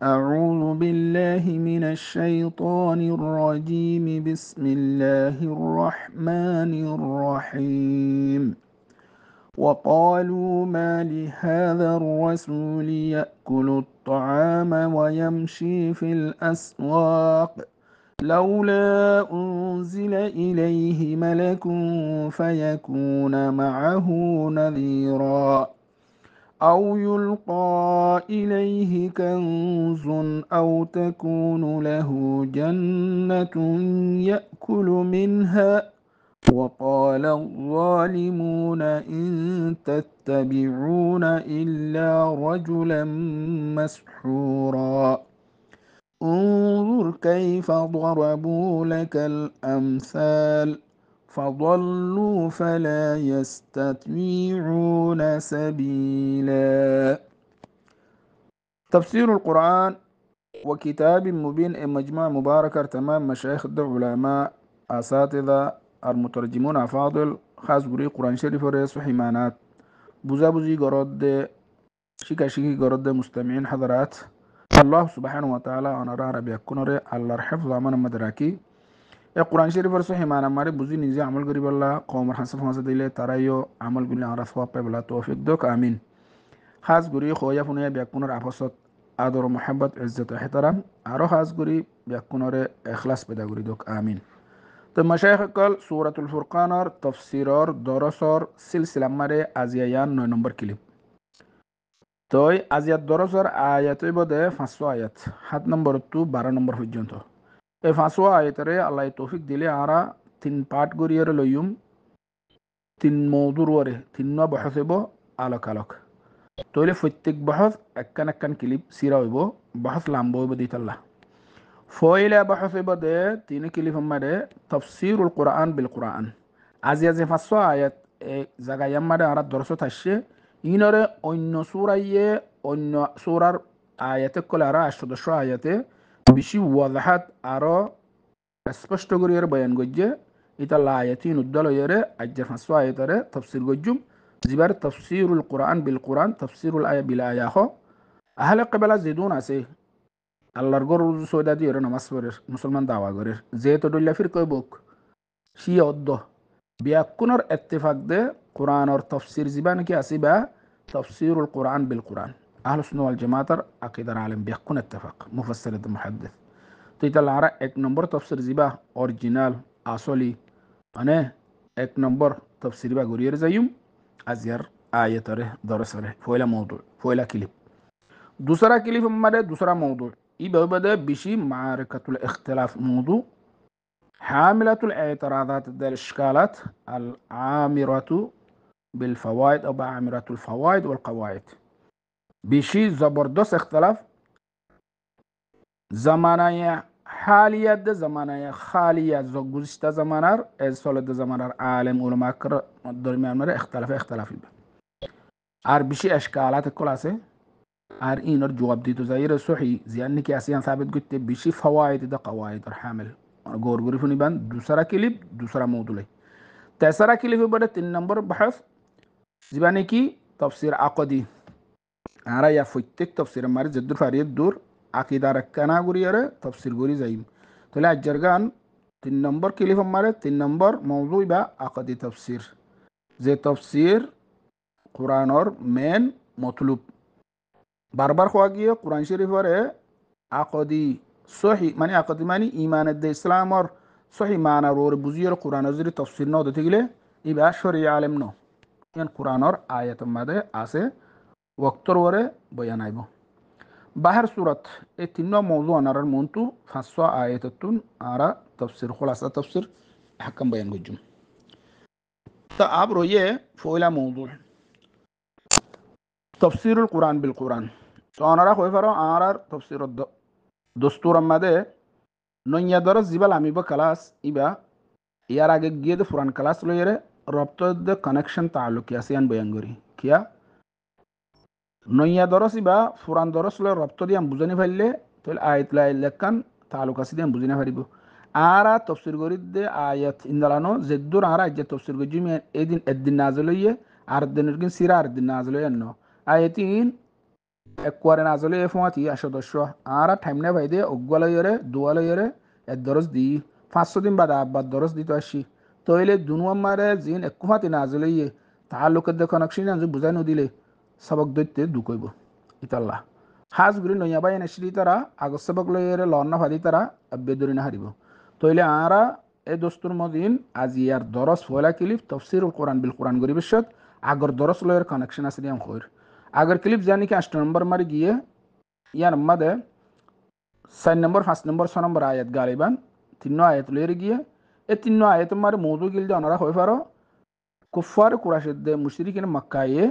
أعوذ بالله من الشيطان الرجيم. بسم الله الرحمن الرحيم. وقالوا ما لهذا الرسول يأكل الطعام ويمشي في الأسواق لولا أنزل إليه ملك فيكون معه نذيرا أو يلقى إليه كنز أو تكون له جنة يأكل منها وقال الظالمون إن تتبعون إلا رجلا مسحورا انظر كيف ضربوا لك الأمثال فضلوا فلا يستطيعون سبيلا. تفسير القرآن وكتاب مبين مجموعة مباركة تمام مشايخ العلماء أساتذة المترجمون أفاضل خاص بري قرآن شريف ورئيس وحيمانات بوزي قرد شيكا قرد مستمعين حضرات الله سبحانه وتعالى أنا رأى بيكون الله حفظ من مدراكي القرآن شريف ورسوله ما نمر بوزي نزي عمل قريب الله قوم حسب ما زديله ترايو عمل قلنا على ثواب بلا توفيق دوك آمين. خاص قري خويا فنيا بيكون رأفصت أدور محبة عزة احترام أرو خاص قري بيكون إخلاص بدا قري دوك آمين. ثم مشايخ قال سورة الفرقان تفسير درسور سلسلة مرة أزيان نمبر كليب توي أزياد درسور آيات بده فصو آيات حد نمبر 2 12 نمبر فجنتو এই ফাঁসুয়া আয়তরে আল্লাহ তৌফিক দিলে আরা তিন পাঠ গড়িয়ে লইম তিন মৌদুর ওরে তিন বহসেব আলোক আলোক তৈলে প্রত্যেক বহস একখান একখান ক্লিপ সিরা হইব বহস লাম্ব হইব দিতাল্লাহ ফয়লা বহসেব দে তিন ক্লিপ আমারে তফসিরুল কোরআন বিল কোরআন আজি আজি ফাঁসুয়া আয়াত এই জায়গায় আমারে আরা দর্শত আসছে ইনরে অন্য সুরাইয়ে অন্য সুরার আয়াতে কলে আরা 810 আয়াতে বেশি ওয়াজাহাত আরো স্পষ্ট করিয়ার বয়ান গজ্জে ইতা লায়াতিন উদ্দালয়েরে আজ্জা ফাঁসো আয়াতারে তফসির গজ্জুম জিবার তফসিরুল কোরআন বিল কোরআন তফসিরুল আয়া বিল আয়া হ আহলে কেবলা জিদুন আছে আল্লাহর গর সৈদা দিয়ে নামাজ পড়ের মুসলমান দাওয়া করের যেহেতু ডল্লা ফির কই বুক সি অদ্দ বিয়াকুনর ইত্তেফাক দে কোরআনর তফসির জিবা নাকি আসিবা তফসিরুল কোরআন বিল কোরআন أهل السنة والجماعة عقيدة العالم بيكون اتفاق مفسر المحدث تيتال عرا एक नंबर तफसीर जिबा ओरिजिनल असली अने एक नंबर तफसीर बा गुरियर जायुम अजियर आयतरे दरसरे फोइला मौदू फोइला क्लिप दूसरा क्लिप हमारे दूसरा मौदू ई बबदे बिशी मारकतुल इख्तिलाफ मौदू حاملة الاعتراضات الاشكالات العامرة بالفوائد او بعامرة الفوائد والقواعد بشي زبردست اختلاف زمانه حالیت ده زمانه خالیت زو گذشته زمانار از سال ده زمانار عالم علما کر درمیان مره اختلافی به ار بیشی اشکالات کلاسه ار اینر جواب دیتو زایر صحی زیانی که اسیان ثابت گفته بیشی فواید ده قواعد حامل گورگوری فنی بند دوسرا کلیپ دوسرا موضوع تیسرا کلیپ بده 3 نمبر بحث زبانی کی تفسیر عقدی آرا یا فوتک تفسیر ماری زدور فارید دور عقيدة ركنا غوريره تفسير غوري زيم طلع الجرغان 3 نمبر كليف ماره 3 نمبر موضوع با عقدي تفسير زي تفسير قرآن اور مين مطلوب بار خواگی قرآن شریف وره عقدي صحيح معنی عقدي معنی ایمان د اسلام اور صحيح معنی اور بوزیر قرآن ازری تفسیر نو دتگله يبقى شرع عالم نو يعني قرآن اور آیت مده آسه وقتر وره بیانایبو باهر صورت اتنو موضوع نرى المونتو فصوا آياتتون آرا تفسير خلاصة تفسير حكم بيان جم تاب رؤية فولا موضوع تفسير القرآن بالقرآن سواء نرى خوي فرا آرا تفسير دستور مده نون يدرس زبال عمي بكلاس إبا يارا جيد فران كلاس لو يره ربط د كونكشن تعلق ياسيان بيان غوري كيا নইয়া দরস বা ফুরান দরস ল রপ্ত দিয়ে বুঝানি ফেললে তাহলে আয়াত লেখান তালুক আছে দিয়ে বুঝিনা পারিব আরা তফসির করি দে আয়াত ইন্দালানো জেদ্দুর আরা যে তফসির করি জমি এদিন নাজল হইয়ে আর দিনের কিন সিরা আর দিন নাজল হইয়ে ন আয়াতিন একবারে নাজলে ফোঁয়াতি সদস্য আর টাইম না ভাইদে অগুয়ালয়রে দুয়ালয়রে এক দরজ দি 500 দিন বাদে আব্বার দরজ দিতে আসি তইলে দুনুয়াম্মারে জিন এককুফাতি নাজলে তাহার লোকের দেখো নকশি না বুঝাই নদিলে সবক দৈত্যে দুকইব ইতাল্লাহ হাজ গুরি নইয়া বাই নেশরি তারা আগর সবক লইরে লন্না ফাদি তারা আব্বে দরি না হারিব তইলে আরা এ দস্তুর মদিন আজিয়ার দরস ফয়লা কিলিফ তফসিরুল কোরআন বিল কোরআন গরিবেশত আগর দরস লয়ের কানেকশন আছে দিয়াম খৈর আগর ক্লিপ জানি কি 8 নম্বর মারি গিয়ে ইয়ার মধ্যে 4 নম্বর 5 নম্বর 6 নম্বর আয়াত গালিবান 3 আয়াত লয়ের গিয়ে এই 3 আয়াত মারে মওদু গিলদে অনারা হই পারো কুফার কুরাশিদ মুশরিকিন মক্কায়ে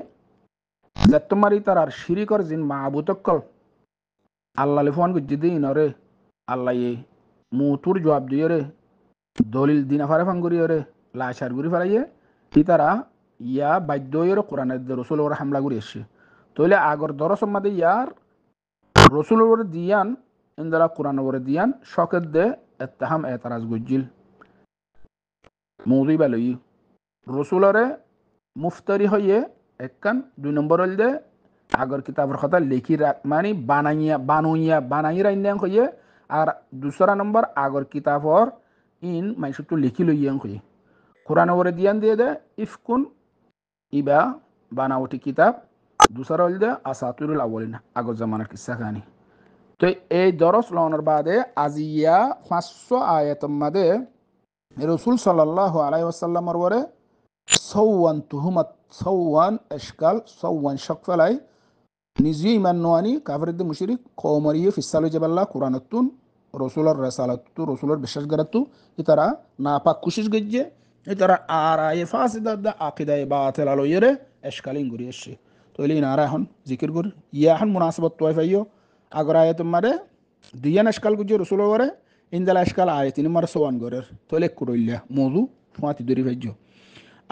যতমারি তারার শিরিকর জিন মাবুতকল আল্লাহ লিফান গুজিদি ইনরে আল্লাহ মুতুর জবাব দিয়রে দলিল দিনা ফারে ফাঙ্গুরিয়রে লাশার গুরি ফারাইয়ে ইতারা ইয়া বাদ্যয়ের কোরআনের রসুল ওর হামলা করে এসছে তইলে আগর দরস মাদে ইয়ার রসুল ওর দিয়ান ইন্দারা কোরআন ওর দিয়ান শকের দে এত্তাহাম এতারাজ গুজিল মৌদুই বালই রসুলরে মুফতারি হইয়ে একখান 2 নম্বর হল দে আগর কিতাবের কথা লেখি মানে বানাইয়া রাইন্দাং হইয়ে আর 2রা নম্বর আগর কিতাবর ইন মাইসুটু লিখি লইয়াং হইয়ে কোরআন ওরে দিয়ান দিয়ে দে ইফকুন ইবা বানাওটি কিতাব 2রা হল দে আসাতুরুল আউয়ালিন আগর জামানার কিসসা কাহিনী তো এই দরস লওয়ার বাদে আজিয়া 500 আয়াতের মধ্যে রসুল সাল্লাল্লাহু আলাইহি ওয়াসাল্লামের ওরে সওয়ান তুহমাত সওয়ান এশকাল সওয়ান শকফালাই নিজে ইমান নোয়ানি কাফিরদ মুশরিক কওমরিয়ে ফিসালু জাবাল্লাহ কুরআনাতুন রসুলের রেসালাতু রসুলের বিশ্বাস গরাতু ইতারা নাপাক কুশিস গজ্জে ইতারা আরায়ে ফাসিদা দা আকিদায়ে বাতিল আলোয়রে এশকালিন গরিয়েছে তইলি নারা এখন জিকির কর ইয়া এখন মুনাসাবাত তোয়ফাইও আগর আয়াতুম মারে দিয়ান এশকাল গুজে রসুলের ওরে ইনদাল এশকাল আয়াতিন মার সওয়ান গরের তইলে কুরইল্লা মওদু ফাতি দরি ফাইজো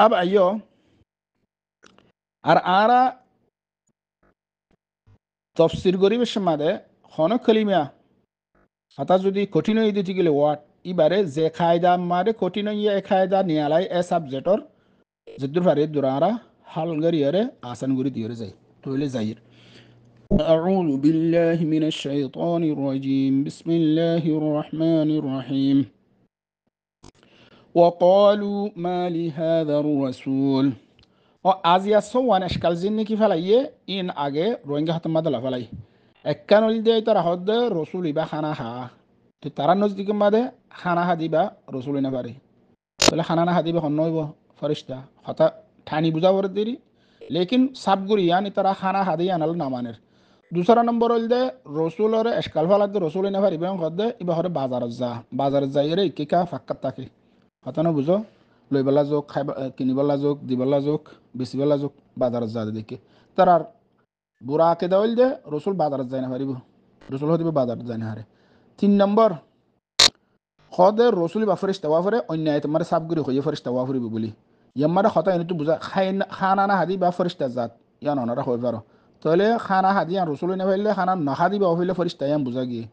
अब आइयो আর আরা তফসির গরিবের সমাদে হন কলিমা হাতা যদি কঠিন হয়ে দিতে গেলে ওয়াট ইবারে যে খায়দা মারে কঠিন হইয়া এ খায়দা নিয়ালাই এ সাবজেক্টর যদুর ফারে দুরারা হাল গরিয়ারে আসান গরি দিয়রে যাই তইলে যাইর أعوذ بالله من الشيطان الرجيم بسم الله الرحمن الرحيم وقالوا ما لهذا الرسول ও আজিয়া সোয়ান এশকাল জিন্নি কি ফেলাইয়ে ইন আগে রোহিঙ্গা হাতে মাদলা ফেলাই একখান হল দিয়ে তারা হদ রসুল ইবা খানা হা তো তারা নজদিকে মাদে খানা হা দিবা রসুল না পারে তাহলে খানা না হা দিবা হন নইব ফরিস্তা হতা ঠানি বুঝা পড়ে দেরি লেকিন সাবগুরি ইয়ানি তারা খানা হা দিয়ে আনাল নামানের 2রা নম্বর হল দে রসুলের এশকাল ফেলাতে রসুল না পারিবে হদ ইবা হরে বাজার যাইরে ইকিকা ফাক্কাত থাকে হতানো বুঝো লইবেলা যোগ খাইবা কিনিবেলা যোগ দিবেলা যোগ বেচিবেলা যোগ বাজারত যা দেখে তার আর বুড়া আঁকে দেওয়াল যে রসুল বাজারত যায় না পারিব রসুল হদিবে বাজারত যায় না হারে 3 নম্বর হদে রসুল বা ফেরেশতা ওয়া ফেরে অন্যায় তোমার সাবগুরি হইয়ে ফেরেশতা ওয়া ফুরিব বলি ইয়াম্মারে হতা এনে তো বুঝা খানা না হাদি বা ফেরেশতা জাত ইয়ান অনারা হই পারো তাহলে খানা হাদি আর রসুল না পাইলে খানা না হাদি বা হইলে ফেরেশতা ইয়ান বুঝা গিয়ে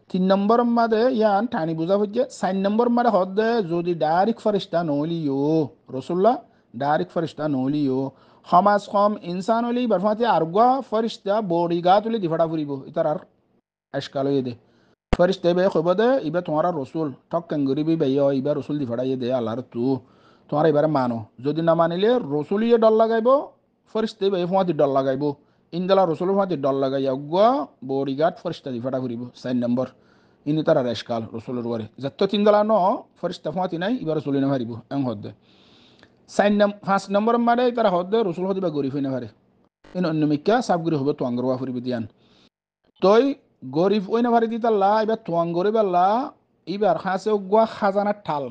3 নম্বর মাদে ইয়ান ঠানি বুঝা হচ্ছে 4 নম্বর মাদে হদে যদি ডাইরেক্ট ফেরেশতা নলিও রসুল্লাহ ডাইরেক্ট ফেরেশতা নলিও সমাজ কম ইনসান হলি বরফাতে আরগা ফেরেশতা বডিগাত হলি দিফাড়া ফুরিব ইতার আর আশকাল হয়ে দে ফেরেশতা বে কইব দে ইবা তোমার রসুল ঠক কঙ্গরিবি বেয় ইবা রসুল দিফাড়াইয়ে দে আল্লাহর তু তোমার এবারে মানো যদি না মানিলে রসুলিয়ে ডল লাগাইব ফেরেশতা বে ফোঁয়াতি ডল লাগাইব ইনদালা রসুল ফোঁয়াতি ডল লাগাই আগুয়া বডিগাত ফেরেশতা দিফাড়া ফুরিব 4 নম্বর ইনি তার আশকাল রসুলের ওয়ারে যত তিনদলা ন ফেরেশতা ফোঁয়াতি নাই ইবা রসুল না পারিব এং হদে 5 নম্বর মারে তারা হদে রসুল হদিবা গরিব হইনা পারে ইন অন্যমিকা সাবগুরি হবে তোয়াঙ্গরওয়া ফুরিব দিয়ান তই গরিব ওইনা পারি দিতাল্লা এবার তোয়াঙ্গরি বেলা এবার হাসে অগুয়া খাজানা ঠাল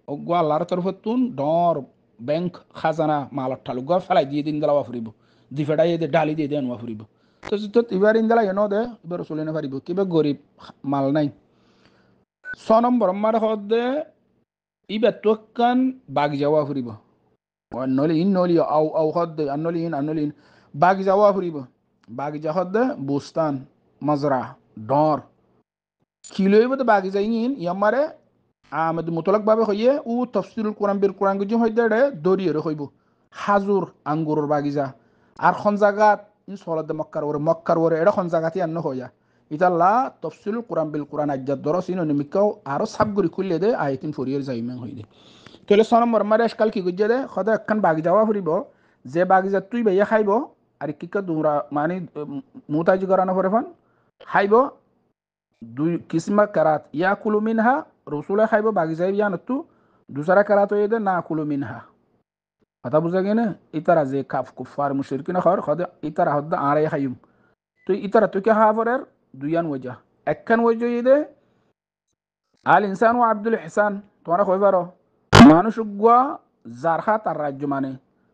অগুয়া আল্লাহর তরফতুন ডর ব্যাংক খাজানা মালার ঠাল অগুয়া ফেলাই দিয়ে দিন দালা ফুরিব দি ফেটাই দিয়ে ডালি দিয়ে দেন ফুরিব তো এবার ইন্দালা এনো দে এবার রসুল না পারিব কিবা গরিব মাল নাই 6 নম্বর মারে হদে ইবার তোকান বাগ যাওয়া ফুরিব নলি আউ হদ আনলিন বাগ যাওয়া ফুরিব বাগ যা হদ বুস্তান মাজরা ডর কিলইব তো বাগ যাইন ইয়ামারে আমদ মুতলাক ভাবে হইয়ে ও তাফসীরুল কোরআন বিল কোরআন গুজি হইদে দরিয়ে হইব হাজুর আঙ্গুরর বাগিজা আর খন জায়গা in solode mokkar wore edo khon zagati anno hoya italla tafsilul quran bil quran ajjad dorosino nimikaw aro sabguri kulle de ayatin foriyar zaymen hoyde tole sono mor maresh kalki gujjede khoda kan bagi jawa furibo je bagi jattuy be yakhaybo ari kikka dura mani mutaji garana fore fan haybo du kisma karat yakulu minha rusula haybo bagi jay yanatu dusara karato yede nakulu minha ata buzagene itara je kaf kuffar mushrikin khar khoda itara hodda ara yakhayum তো ইতারা তো কে হাফরের দুইয়ান ওজা একখান ওজা ইদে আল ইনসান ও আব্দুল ইহসান তোমরা কই পারো মানুষ গুয়া জারহা তার রাজ্য মানে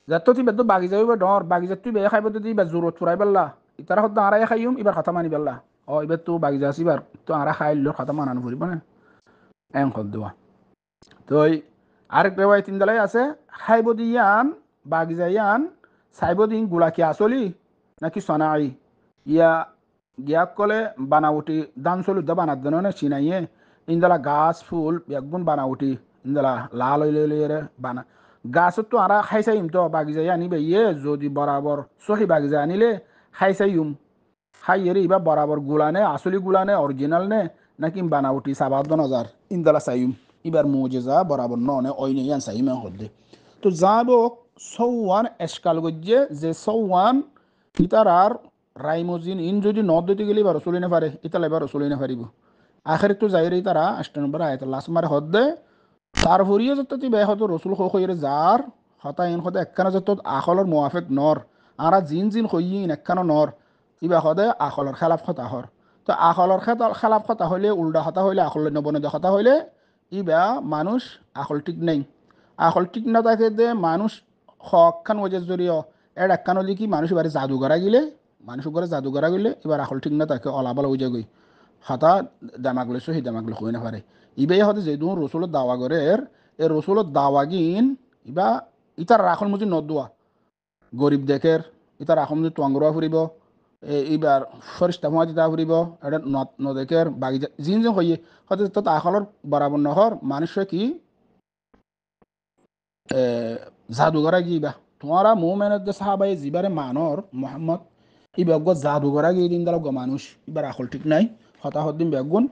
যত তুই বেদ বাগি যাইবে ডর বাগি যত তুই বে খাইবে তো তুই বে জরুরত ফুরাই বেল্লা ইতারা হদ আরাই খাইম এবার কথা মানি বেল্লা ও এবার তো বাগি যাসি বার তো আরা খাইল কথা মানানো ফুরিব না এম কল দেওয়া তো আরেক রেওয়ায় তিন দলাই আছে খাইব দিয়ান বাগি যাইয়ান সাইব দিন গুলা কি আসলি নাকি সনাই ইয়া গিয়াক কলে বানাউটি দান চলু দা বানাত দেন চিনাইয়ে ইন্দলা গাছ ফুল একগুণ বানাউটি ইন্দলা লাল রে বানা গাছত তো আরা খাইছাইম তো বাগিজাই আনিবে ইয়ে যদি বরাবর সহি বাগিজা আনিলে খাইছাইম খাইয়েরে ইবা বরাবর গুলানে আসলি গুলানে অরিজিনাল নে নাকি বানাউটি সাবাদ নজার ইন্দলা সাইম ইবার মুজেজা বরাবর ননে ওইনে ইয়ান সাইম হদ্দে তো যাবো সওয়ান এসকাল গজ্জে যে সওয়ান কিতারার রাইমোজিন ইন যদি নদ দিতে গেলে এবার রসুলি না পারে ইতালা এবার রসুলি না পারিব আখের তো যাইরে তারা 8 নম্বর আয়াত লাস্ট মারে হদ্দে তার ভরিয়ে যত তি বে হতো রসুল খইরে যার হতা ইন হতে একখানা যত আখলর মুআফিক নর আরা জিন জিন খইয়িন একখানা নর ইবা হদে আখলর খেলাফ কথা হর তো আখলর খেলাফ কথা হইলে উল্টা হতা হইলে আখলের নবনে কথা হইলে ইবা মানুষ আখল ঠিক নেই আখল ঠিক না থাকে দে মানুষ হকখান ওজের জরিয় এর একখান হলে কি মানুষ এবারে জাদুঘরা গেলে মানুষ করে জাদুঘরা গেলে এবার আখল ঠিক না তাকে অলাবল হয়ে যাগই হাতা দামাগলে সহি দামাগলে হই না পারে ইবাই হতে যে দুন রসুলের দাওয়া করে এ রসুলের দাওয়া গিন ইবা ইতার রাখল মুজি নদুয়া গরিব দেখের ইতার রাখল মুজি তোয়াঙ্গরা ফুরিব এইবার ফরিস্তা ফুয়া দিতা ফুরিব এটা নদেকের বাগি জিন জিন হইয়ে হতে তো আখলর বরাবর নহর মানুষে কি জাদুঘরা গিবা তোমারা মোমেনের যে সাহাবাই জিবারে মানর মোহাম্মদ ই বেগ জাদুঘরা গিয়ে দিন দাল মানুষ এবার আখল ঠিক নাই হতাহত দিন বেগুন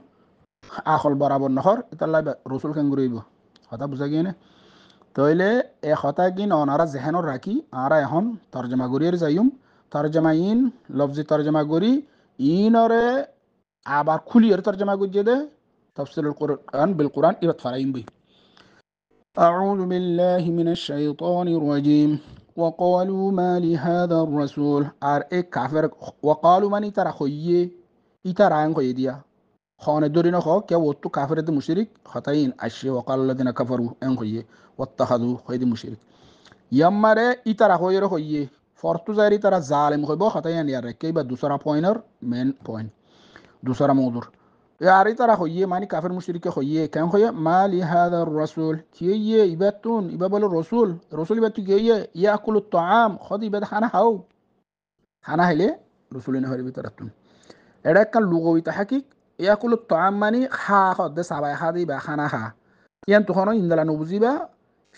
আখল বরাবর নহর ইতাল্লা রসুল খেঙ্গুরইব হতা বুঝা গিয়ে তইলে এ হতা গিন অনারা জেহেনর রাখি আরা এখন তর্জমা গরিয়ের যাইম তর্জমা ইন লফজি তর্জমা গরি ইনরে আবার খুলিয়ের তর্জমা গুজিয়ে দে তফসিলুল কুরআন বিল কুরআন ইবাত ফারাইম বই أعوذ بالله من الشيطان الرجيم وقالوا ما لهذا الرسول আর এক কাফের وقالوا من ترى خويه ইতারা আং কই দিয়া খানে দরিনো খ কে ওতু কাফেরতে মুশরিক খতাইন আশি وقال الذين كفروا আং কইয়ে واتخذوا খইদি মুশরিক ইয়ামারে ইতারা কইর কইয়ে ফরতু জারি তারা জালিম কইব খতাইন ইয়ারে কেবা দুসরা পয়েন্টর মেন পয়েন্ট দুসরা মওদুর यार इतारा होइए मानी काफिर मुशरिक के होइए क्या होइए माली हादा रसूल किए इबातुन इबा बोलो रसूल रसूल इबातु किए याकुलु ताम खद इबाद खाना हाउ खाना हेले रसूल ने हरिबि तरतुन एडा का लुगोई तहकीक याकुलु ताम मानी खा खद साबाय खादी बा खाना खा यान तो खनो इंदला नबुजिबा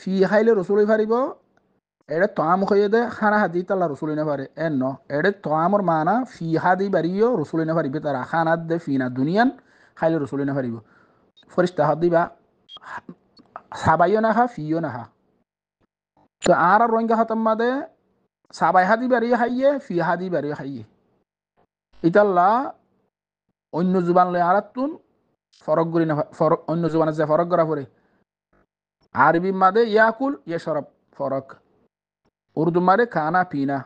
फी हाइले रसूल फारिबो एडा ताम होइए दे खाना हादी तला रसूल ने फारे एनो एडे तामर माना फी हादी बारियो रसूल ने फारिबि तरा खाना दे फीना दुनियान খাইলে রসুল না পারিব ফরিস্তা হাত দিবা সাবাইও না খা ফিও না খা তো আর রোহিঙ্গা হতাম মাদে সাবাই হাদি বাড়িয়ে খাইয়ে ফি হাদি বাড়িয়ে খাইয়ে ইতাল্লা অন্য জুবান লই আরাতুন ফরক করি না ফরক অন্য জুবানে যে ফরক করা পরে আরবি মাদে ইয়াকুল ইয়াশরাব ফরক উর্দু মাদে খানা পিনা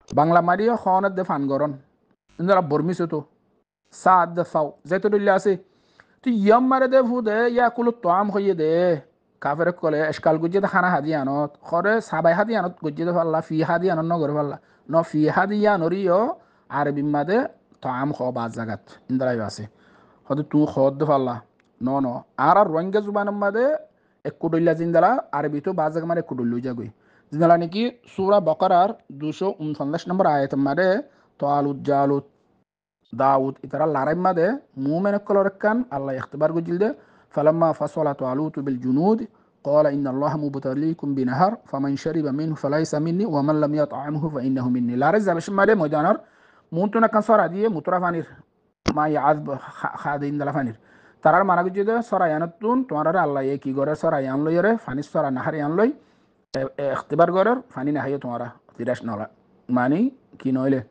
বাংলা মারিয়ে খাওয়ানোর দে ফান গরন ইন্দরা বর্মিস তো সাদ ফাও যেতদুল্লা আছে তো ইয়াম মারে দে ফুদে ইয়াকুলু তাম হইয়ে দে কাফের কলে এসকাল গুজে দে খানা হাদি আনত খরে সাবাই হাদি আনত গুজে দে ফাল্লা ফি হাদি আনত নগর ফাল্লা ন ফি হাদি ইয়ানরিও আরবি মাদে তাম খ বাজ জাগাত ইন্দরাই আছে হদে তু খদ দে ফাল্লা ন ন আর রোহিঙ্গা জুবান মাদে একুদুল্লা জিন্দালা আরবি তো বাজ জাগ মারে একুদুল্লু জাগই জিন্দালা নাকি সূরা বাকারার 249 নম্বর আয়াত মাদে তালুত জালুত দাউদ ইতারা লারাইম মাদে মুমেন কলরকান আল্লাহ ইখতিবার গুজিলদে ফালাম্মা ফাসলা তালুত বিল জুনুদ قال إن الله مبتليكم بنهر فمن شرب منه فليس مني ومن لم يطعمه فإنه مني. لا رزق بش ما ده مجانر مونتو نكن صار دي مترا فانير ما يعذب خادين دلا فانير ترى ما نقول جدا صار يانتون توارا الله يكي غور صار يان لو يره فاني صار نهر يان لو اختبار غور فاني نهاية توارا تيراش نولا ماني كي نويله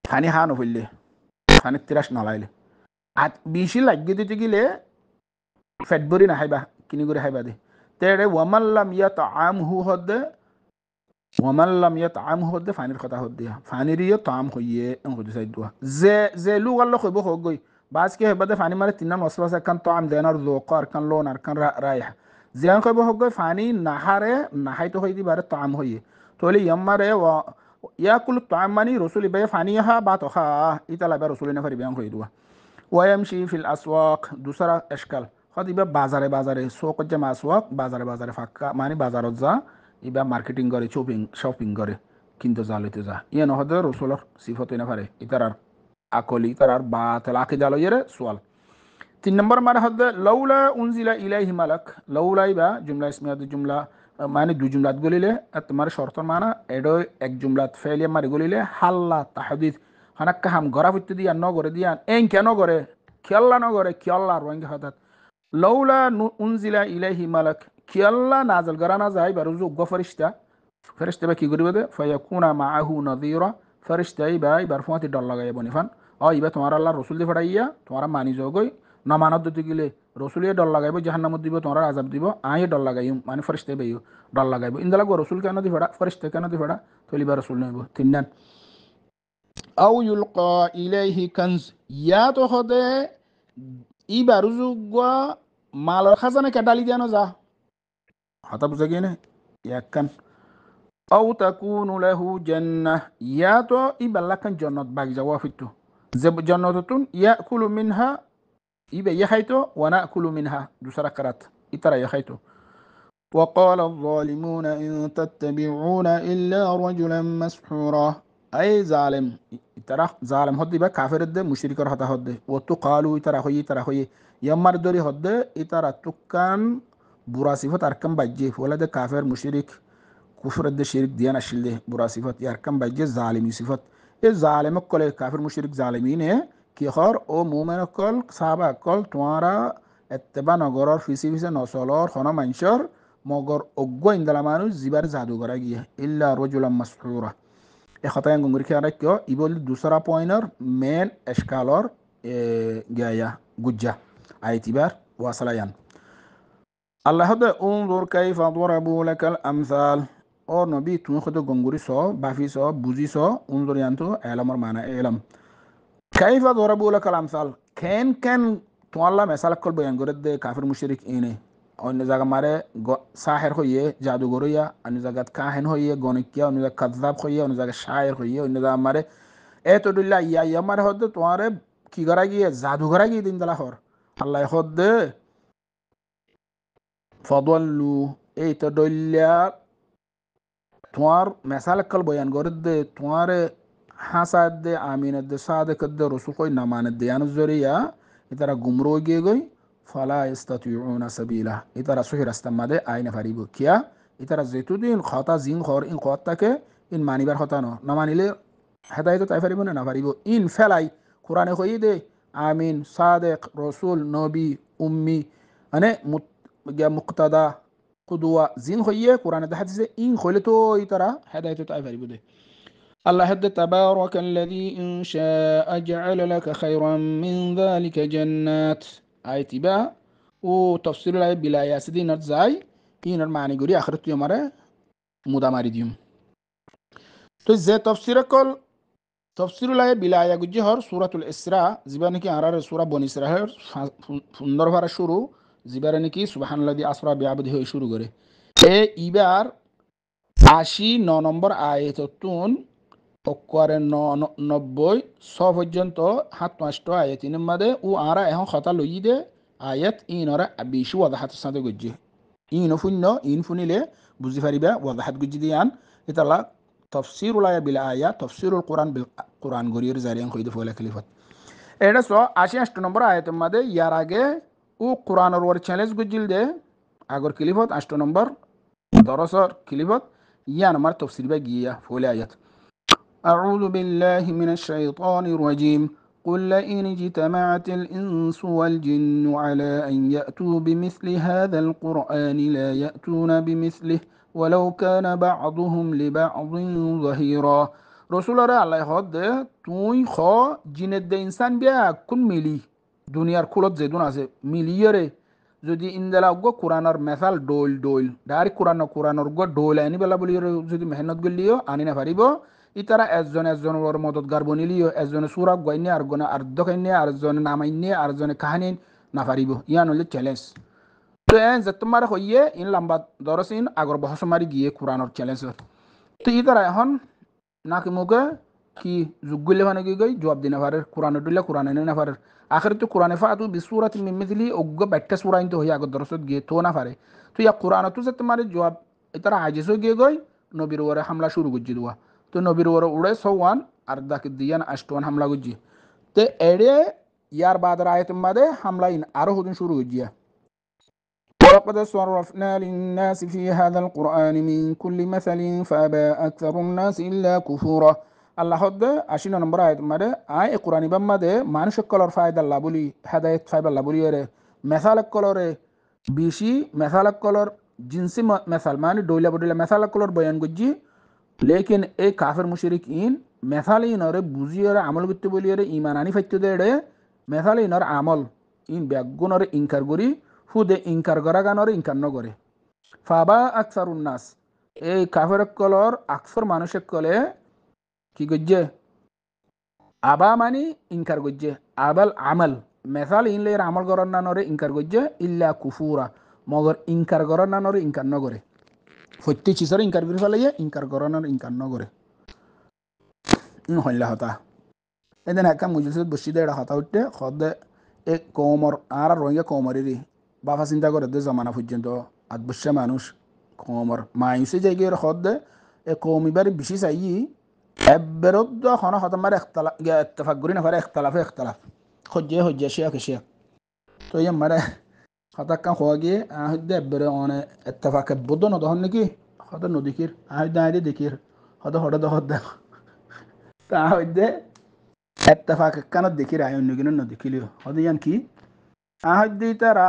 فاني هانو في اللي فاني تيراش نولا إله at بيشيل لك جدي تيجي له فدبري نهايبه كني غوري هايبه دي ترى ومن لم يطعمه هد ومن لم يطعمه هد فاني الخطا هديها فاني ريو طعم خويه ان خدي سيدوا زي لو والله خو بخو غوي بس كه بده فاني مال تنان وسوسه كان طعم دينار ذوقار كان لونر كان رايح زين خو بخو غوي فاني نهاره نهايته هيدي بار طعم هويه تولي يمره و ياكل الطعام ماني رسول بي فانيها باتوها يتلا برسول نفر بيان خيدوا ويمشي في الأسواق دوسرا أشكال خد يبقى بازار سوق جمع أسواق بازار فكا ماني بازار زا يبقى ماركتينغ غري شوبينغ غري كنت زالت زا ين هذا رسول صفته نفره يترار أكولي يترار باتل أكيد يره سؤال تين نمبر مرة هذا لولا أنزل إليه ملك لولا يبقى جملة اسمها جملة معنى دو جملات قولي له أتمر شرطان معنى إدو إك جملة فعلية ما قولي له حلا تحديث هناك هم غرا في التديان نو غرا ديان إن كانوا غرا كيلا نو غرا كيلا روانج هذا لولا أنزل إليه ملك كيلا نازل غرا نازل برزو غفرشتا فرشتا بكي غري بده فيكون معه نظيرا فرشتا يبقى برفوات الدولار يبوني فان يبقى تمارا الله رسول دي فدايا تمارا ماني زوغوي না মানত দিতে গেলে রসুলিয়ে ডর লাগাইব জাহান্নামত দিব তোমরা আজাব দিব আই ডর লাগাইম মানে ফরিস্তে বেইও ডর লাগাইব ইন্দা লাগবো রসুল কেন দি ফেড়া ফরিস্তে কেন দি ফেড়া তলিবা রসুল নইব তিননান আও ইউলকা ইলাইহি কানজ ইয়া তো হদে ই বারুজুগা মালর খাজানে কে ডালি দিয়ানো যা হতা বুঝা গিয়ে না ইয়াকান আও তাকুনু লাহু জান্নাহ ইয়া তো ই বাল্লাকান জান্নাত বাগ যাওয়া ফিতু যে জান্নাতুন ইয়াকুলু মিনহা يبقى يحيتو ونأكل منها دوسرا كرات يترى يحيتو وقال الظالمون إن تتبعون إلا رجلا مسحورا أي ظالم ترى ظالم هدي بقى كافر ده مشرك رهتا هدي وتقالوا ترى خوي يمر دوري هدي ترى تكان براسيفة أركم بجيف ولا ده كافر مشرك كفر ده شرك ديانا شلده براسيفة يركم بجيف ظالم صفات الظالم كل كافر مشرك ظالمين কিহর ও মুমেন কল সাহাবা কল তোমারা এত্তেবা নগরর ফিসি ফিসে নসলর খন মানসর মগর অজ্ঞ ইন্দালা মানুষ জিবার জাদুঘরা গিয়ে ইল্লা রজুলাম মাসহুরা এ খতায় গঙ্গুরি খেয়ারা কিয় ইবল দুসরা পয়েন্টর মেন এশকালর গিয়া গুজ্জা আইতিবার ওয়াসালায়ান আল্লাহ দে উনজুর কাইফা দরাবু লাকাল আমসাল ও নবী তুমি খত গঙ্গুরি স বাফি স বুজি স উনজুর ইয়ান্তু এলামর মানা এলাম كيف ضربوا لك الأمثال كان توالله مثال كل بيان قرد كافر مشرك إني أو نزاع ماره ساحر خويه جادوگریا نزاعت کاهن خويه گونیکیا نزاع کذاب خويه نزاع شاعر خويه نزاع ماره تو دللا یا ماره هده تواره کی گراگی جادوگراگی دین دلهور الله هده فضلوا تو دللا توار مثال كل بيان قرد تواره حسد آمینت صادق د رسول کوئی نماند دیان زوریه ایترا گمروگی گوی فلا استطيعون سبیلا ایترا سوی رستمده آین فریبو کیا ایترا زیتو دین خطا زین خور این خطا که این معنی بر خطا نمانیله هدایت تای فریبو نه فریبو این فلای قرآن خویی ده آمین صادق رسول نبی امی انه مقتدا قدوه زین خویی قرآن ده حدیث این خولتو ایترا هدایت تای فریبو ده الله هد تبارك الذي إن شاء جعل لك خيرا من ذلك جنات آيتي با وتفسير الآية بلا ياسدي نرزاي إن المعنى يقولي آخرت يوم مرة مداماري ديوم تو زي تفسير الآية بلا يقول جهر سورة الإسراء زبانكي عرار سورة بني إسرائيل فندر فارا شروع زبانكي سبحان الذي أسرى بعبده شروع করে إيبار 89 নম্বর আয়াততুন অক্কারে 90 100 পর্যন্ত 7 আয়াত ইনের মধ্যে ও আরা এখন কথা লই দে আয়াত ইনরা বিশু ওয়াদাহাত সাথে গজ্জি ইন ফুনিলে বুঝি পারিবা ওয়াদাহাত গজ্জি দিয়ান ইতালা তাফসীরুল আয়া বিল আয়া তাফসীরুল কুরআন বিল কুরআন গরির জারিয়ান কইদে ফলা খলিফাত এটা 88 নম্বর আয়াতের মধ্যে ইয়ার আগে ও কুরআনের ওর চ্যালেঞ্জ গজ্জিল দে আগর ক্লিপত 8 নম্বর দরসর ক্লিপত ইয়ান আমার তফসির বা গিয়া ফলে আয়াত أعوذ بالله من الشيطان الرجيم قل لئن اجتمعت الإنس والجن على أن يأتوا بمثل هذا القرآن لا يأتون بمثله ولو كان بعضهم لبعض ظهيرا رسول الله خد توي خا جن إنسان بيا كن ملي দুনিয়ার কুলত যেদুন আছে মিলিয়রে যদি ইন্দালা গো কোরআনের মেসাল ডোল ডোল ডাইরেক্ট কোরআনের গো ডোল আনি বেলা বলি যদি মেহনত গলিও আনি না পারিব ইতারা এজনের মদতগার বনিলিও এজনে সুরা গইনে আর গনে আর দকাইনে আর জনে নামাইনে আর জনে কাহানি না পারিব ইয়ান হলে চ্যালেঞ্জ তো যে তোমার হইয়ে ইন লম্বা দরসিন আগর বহস মারি গিয়ে কোরআনের চ্যালেঞ্জ তো ইতারা এখন নাকি মুখে কি যুগলে মানে কি গই জবাব দিনা পারে কোরআন দিলে কোরআন এনে না পারে আখের তো কোরআনে ফাতু বিসুরাত মিমিথলি অগ্গ ব্যাটটা সুরা ইনতে হই আগর দরসত গিয়ে তো না পারে তো ইয়া কোরআন তো যে তোমার জবাব ইতারা আজিজ হয়ে গিয়ে গই নবীর ওরে হামলা শুরু করছি দুয়া তো নবীর ওরে উড়ে সওয়ান আর দাকে দিয়ান আষ্টওয়ান হামলা করছি তো এড়ে ইয়ার বাদর আয়াতের মাদে হামলা ইন আরো হদিন শুরু করছি ولقد صرفنا للناس في هذا القرآن من كل مثل فأبى أكثر الناس إلا كفورا আল্লাহ হদ্দে 80 নম্বর আয়াত মাদে আয় কোরআনি বাম্মাদে মানুষের কলর ফায়দা আল্লাহ বলি হেদায়েত ফায়দা আল্লাহ বলি রে মেসালাক কলরে বেশি মেসালাক কলর জিনসি মেসাল মানে ডইলা বডইলা মেসালাক কলর বয়ান গজ্জি লেকিন এই কাফের মুশরিক ইন মেসালিনরে বুঝিয়রে আমল করতে বলিয়রে ইমান আনি ফাইতে দেড়ে মেসালিনর আমল ইন ব্যাগুনরে ইনকার করি হুদে ইনকার করা গানরে ইনকার নগরে ফাবা আকসারুন নাস এই কাফের কলর আকসর মানুষের কলে কি গজ্জে আবা মানি ইনকার গজ্জে আবাল আমল মেসাল ইনলের আমল করার নানরে ইনকার গজ্জে ইল্লা কুফুরা মগর ইনকার করার নানরে ইনকার নগরে ফত্যি চিসর ইনকার করে ফেলাইয়ে ইনকার করানোর ইনকার নগরে হল্লা হতা এদিন একা মুজলিসত বসি দে হতা উঠতে খদে এ কমর আর রোহিঙ্গা কমরেরই বাফা চিন্তা করে দে জমানা পর্যন্ত আদবসা মানুষ কমর মায়ুসে যাই গিয়ে খদে এ কমিবার বেশি চাই এবেরোদ্দ খন হতমার একতফাক করি না পারে একতলাফে একতলাফ হজ্জে হজ্জে শেয়াক শেয়াক তো ইয়ে মারে হতাক্কা হওয়া গিয়ে আহদ্দে এবেরে অনে একতফাক বদ্ধ নদহন নাকি হত নদীকির আহদ্দে আহদে দেখির হত হঠাৎ হদ্দে তা হইদে একতফাক কানত দেখির আয় অন্য কিনে নদীখিলিও হদ ইয়ান কি আহদ্দি তারা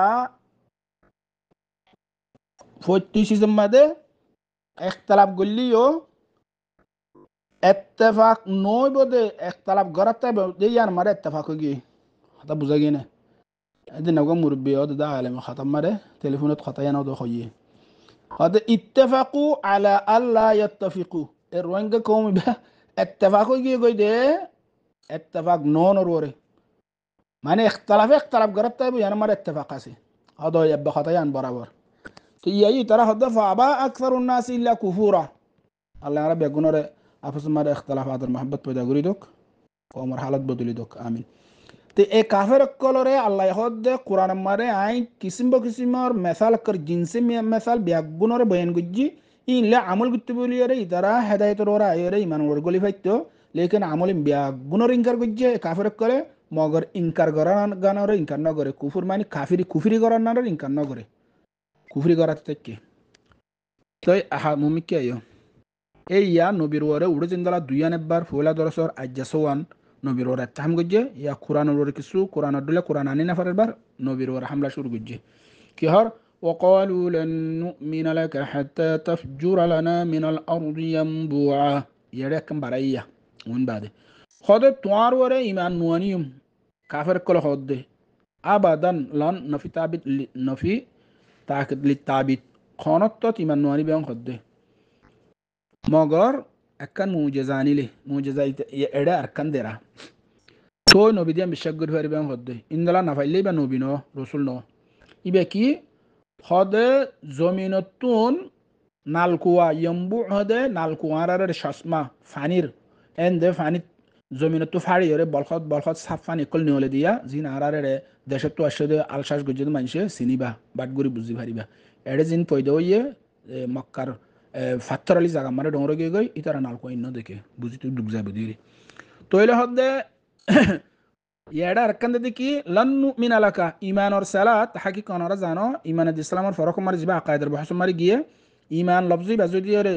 40 মাদে একতলাফ গল্লিও اتفاق نوع بده اختلاف غرض ده يعني مرة اتفاق يجي هذا بزاجينه هذا نوع مربي هذا ده عالم خطأ مرة تليفونات خطأ أنا وده خويه هذا اتفقوا على ألا يتفقوا الروينجا كوم به اتفاقوا يجي يقول ده اتفاق نون وروره معنى اختلاف غرض يعني مرة اتفاق هسي هذا يبقى خطأ يعني برابر تيجي ترى هذا فأبى أكثر الناس إلا كفورا الله رب يقول আপস মারে ইখতিলাফাত আর মহব্বত পয়দা করি দোক কমর হালত বদলি দোক আমিন তে এ কাফের কলরে আল্লাহ হদে কোরআন মারে আই কিসিমর মেসাল কর জিনসে মেসাল বিয়াগুনরে বয়ান গজ্জি ইনলে আমল গুত্তি বলিয়রে ইতারা হেদায়েতর ওরা আয়রে ইমান ওর গলি ফাইতো লেকিন আমল বিয়াগুনর ইনকার গজ্জি কাফের করে মগর ইনকার গরান গানরে ইনকার না করে কুফর মানে কুফরি গরান না ইনকার না করে কুফরি গরাতে থেকে তো আহা মুমিকে আয়ো এই ইয়া নবীর ওরে উড়ে জিন্দালা দুইয়ান একবার ফুলা দরসর আজ্জাসওয়ান নবীর ওরে তাহাম গজ্জে ইয়া কোরআনের ওরে কিছু কোরআনের দিলে কোরআন আনি না পারবার নবীর ওরে হামলা শুরু গজ্জে কি হর وقالوا لن نؤمن لك حتى تفجر لنا من الأرض ينبوعا يريكم برايا وين بعد خد توار وره إيمان نوانيوم كافر كل خد أبدا لن نفي تابت نفي تاكد للتابت خانت إيمان نواني بيان خد মগর একখান মুজেজা আনিলে মুজেজা এড়ে আরকান দেরা তো নবী দিয়া বিশ্বাস করি পারিবে হদে ইন্দলা না পাইলেই বা নবী ন রসুল ন ইবে কি হদে জমিনতুন নালকুয়া ইয়ম্বু হদে নালকুয়ার চশমা ফানির এন দে ফানিত জমিনতু ফাড়ি ওরে বলখত সাফ ফানি কল নিহলে দিয়া জিন আরারে দেশত তো আসে আলশ্বাস গজ্জে মানুষে চিনিবা বাটগুড়ি বুঝি পারিবা এড়ে জিন পয়দা হইয়ে মক্কার ফাত্তর আলী জাগা মানে ডোংরা গিয়ে গই ইতারা নালকো ইন্ন দেখে বুঝি তুই ডুব যাবে দিরে তৈলে হদে ইয়াডা আরকান দে কি লান নুমিনা লাকা ঈমান আর সালাত হাকি কোনরা জানো ঈমান আর ইসলামের ফরক মারি জিবা আকায়েদের বহস মারি গিয়ে ঈমান লফজি বাজুদি রে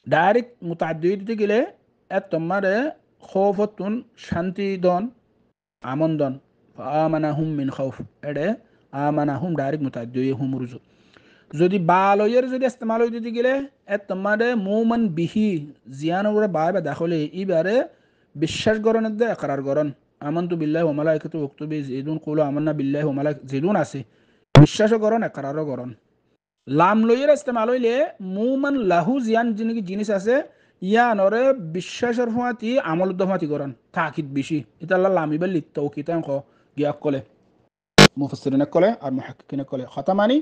ডাইরেক্ট মুতাআদ্দি দিতে গেলে এত তোমারে খৌফতুন শান্তি দন আমন দন আমানাহুম মিন খাউফ এডে আমানাহুম ডাইরেক্ট মুতাআদ্দি হুম রুজু যদি বালয়ের যদি ইস্তেমাল হইতে দিতে গেলে এত তোমারে মুমান বিহি জিয়ানরে বাইবা দাখলে ইবারে বিশ্বাস গরনের দে একরার গরন আমানতু বিল্লাহি ওয়া মালাইকাতু ওয়াকুতুবি জিদুন কুলু আমান্না বিল্লাহি ওয়া মালাইক জিদুন আছে বিশ্বাস গরন একরার গরন লাম লইয়ের ইস্তেমাল হইলে মুমান লাহু জিয়ান জিনিস জিনিস আছে ইয়ানরে বিশ্বাসের ফুয়াতি আমল দফাতি গরন তাকিদ বেশি এটা আল্লাহ লামিবাল লিত্তাওকিতান ক গিয়া কলে মুফাসসিরিনে কলে আর মুহাক্কিকিনে কলে কথা মানি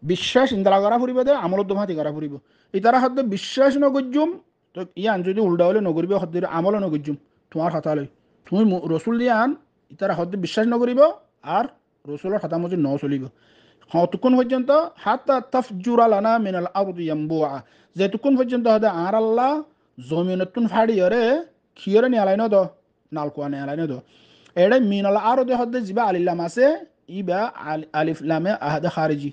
বিশ্বাস ইন্দালা করা ফুরিব দে আমল দফাতি করা ফুরিব ইতারা হদ্দ বিশ্বাস নগজ্জুম তো ইয়ান যদি উল্টা হলে নগরিব হদ্দ আমল নগজ্জুম তোমার কথা লই তুমি রসুল দিয়ান ইতারা হদ্দ বিশ্বাস নগরিব আর রসুলের কথা মতো ন চলিব হতক্ষণ পর্যন্ত হাত্তা তাফজুরা লানা মিনাল আরদি ইয়ামবুআ যেতক্ষণ পর্যন্ত হদে আর আল্লাহ জমিনতুন ফাড়িয়রে খিয়রে নিয়ালাইন দ নালকুয়া নিয়ালাইন দ এড়ে মিনাল আরদি হদে জিবা আলিল্লাম আছে ইবা আলিফ লামে আহাদে খারিজি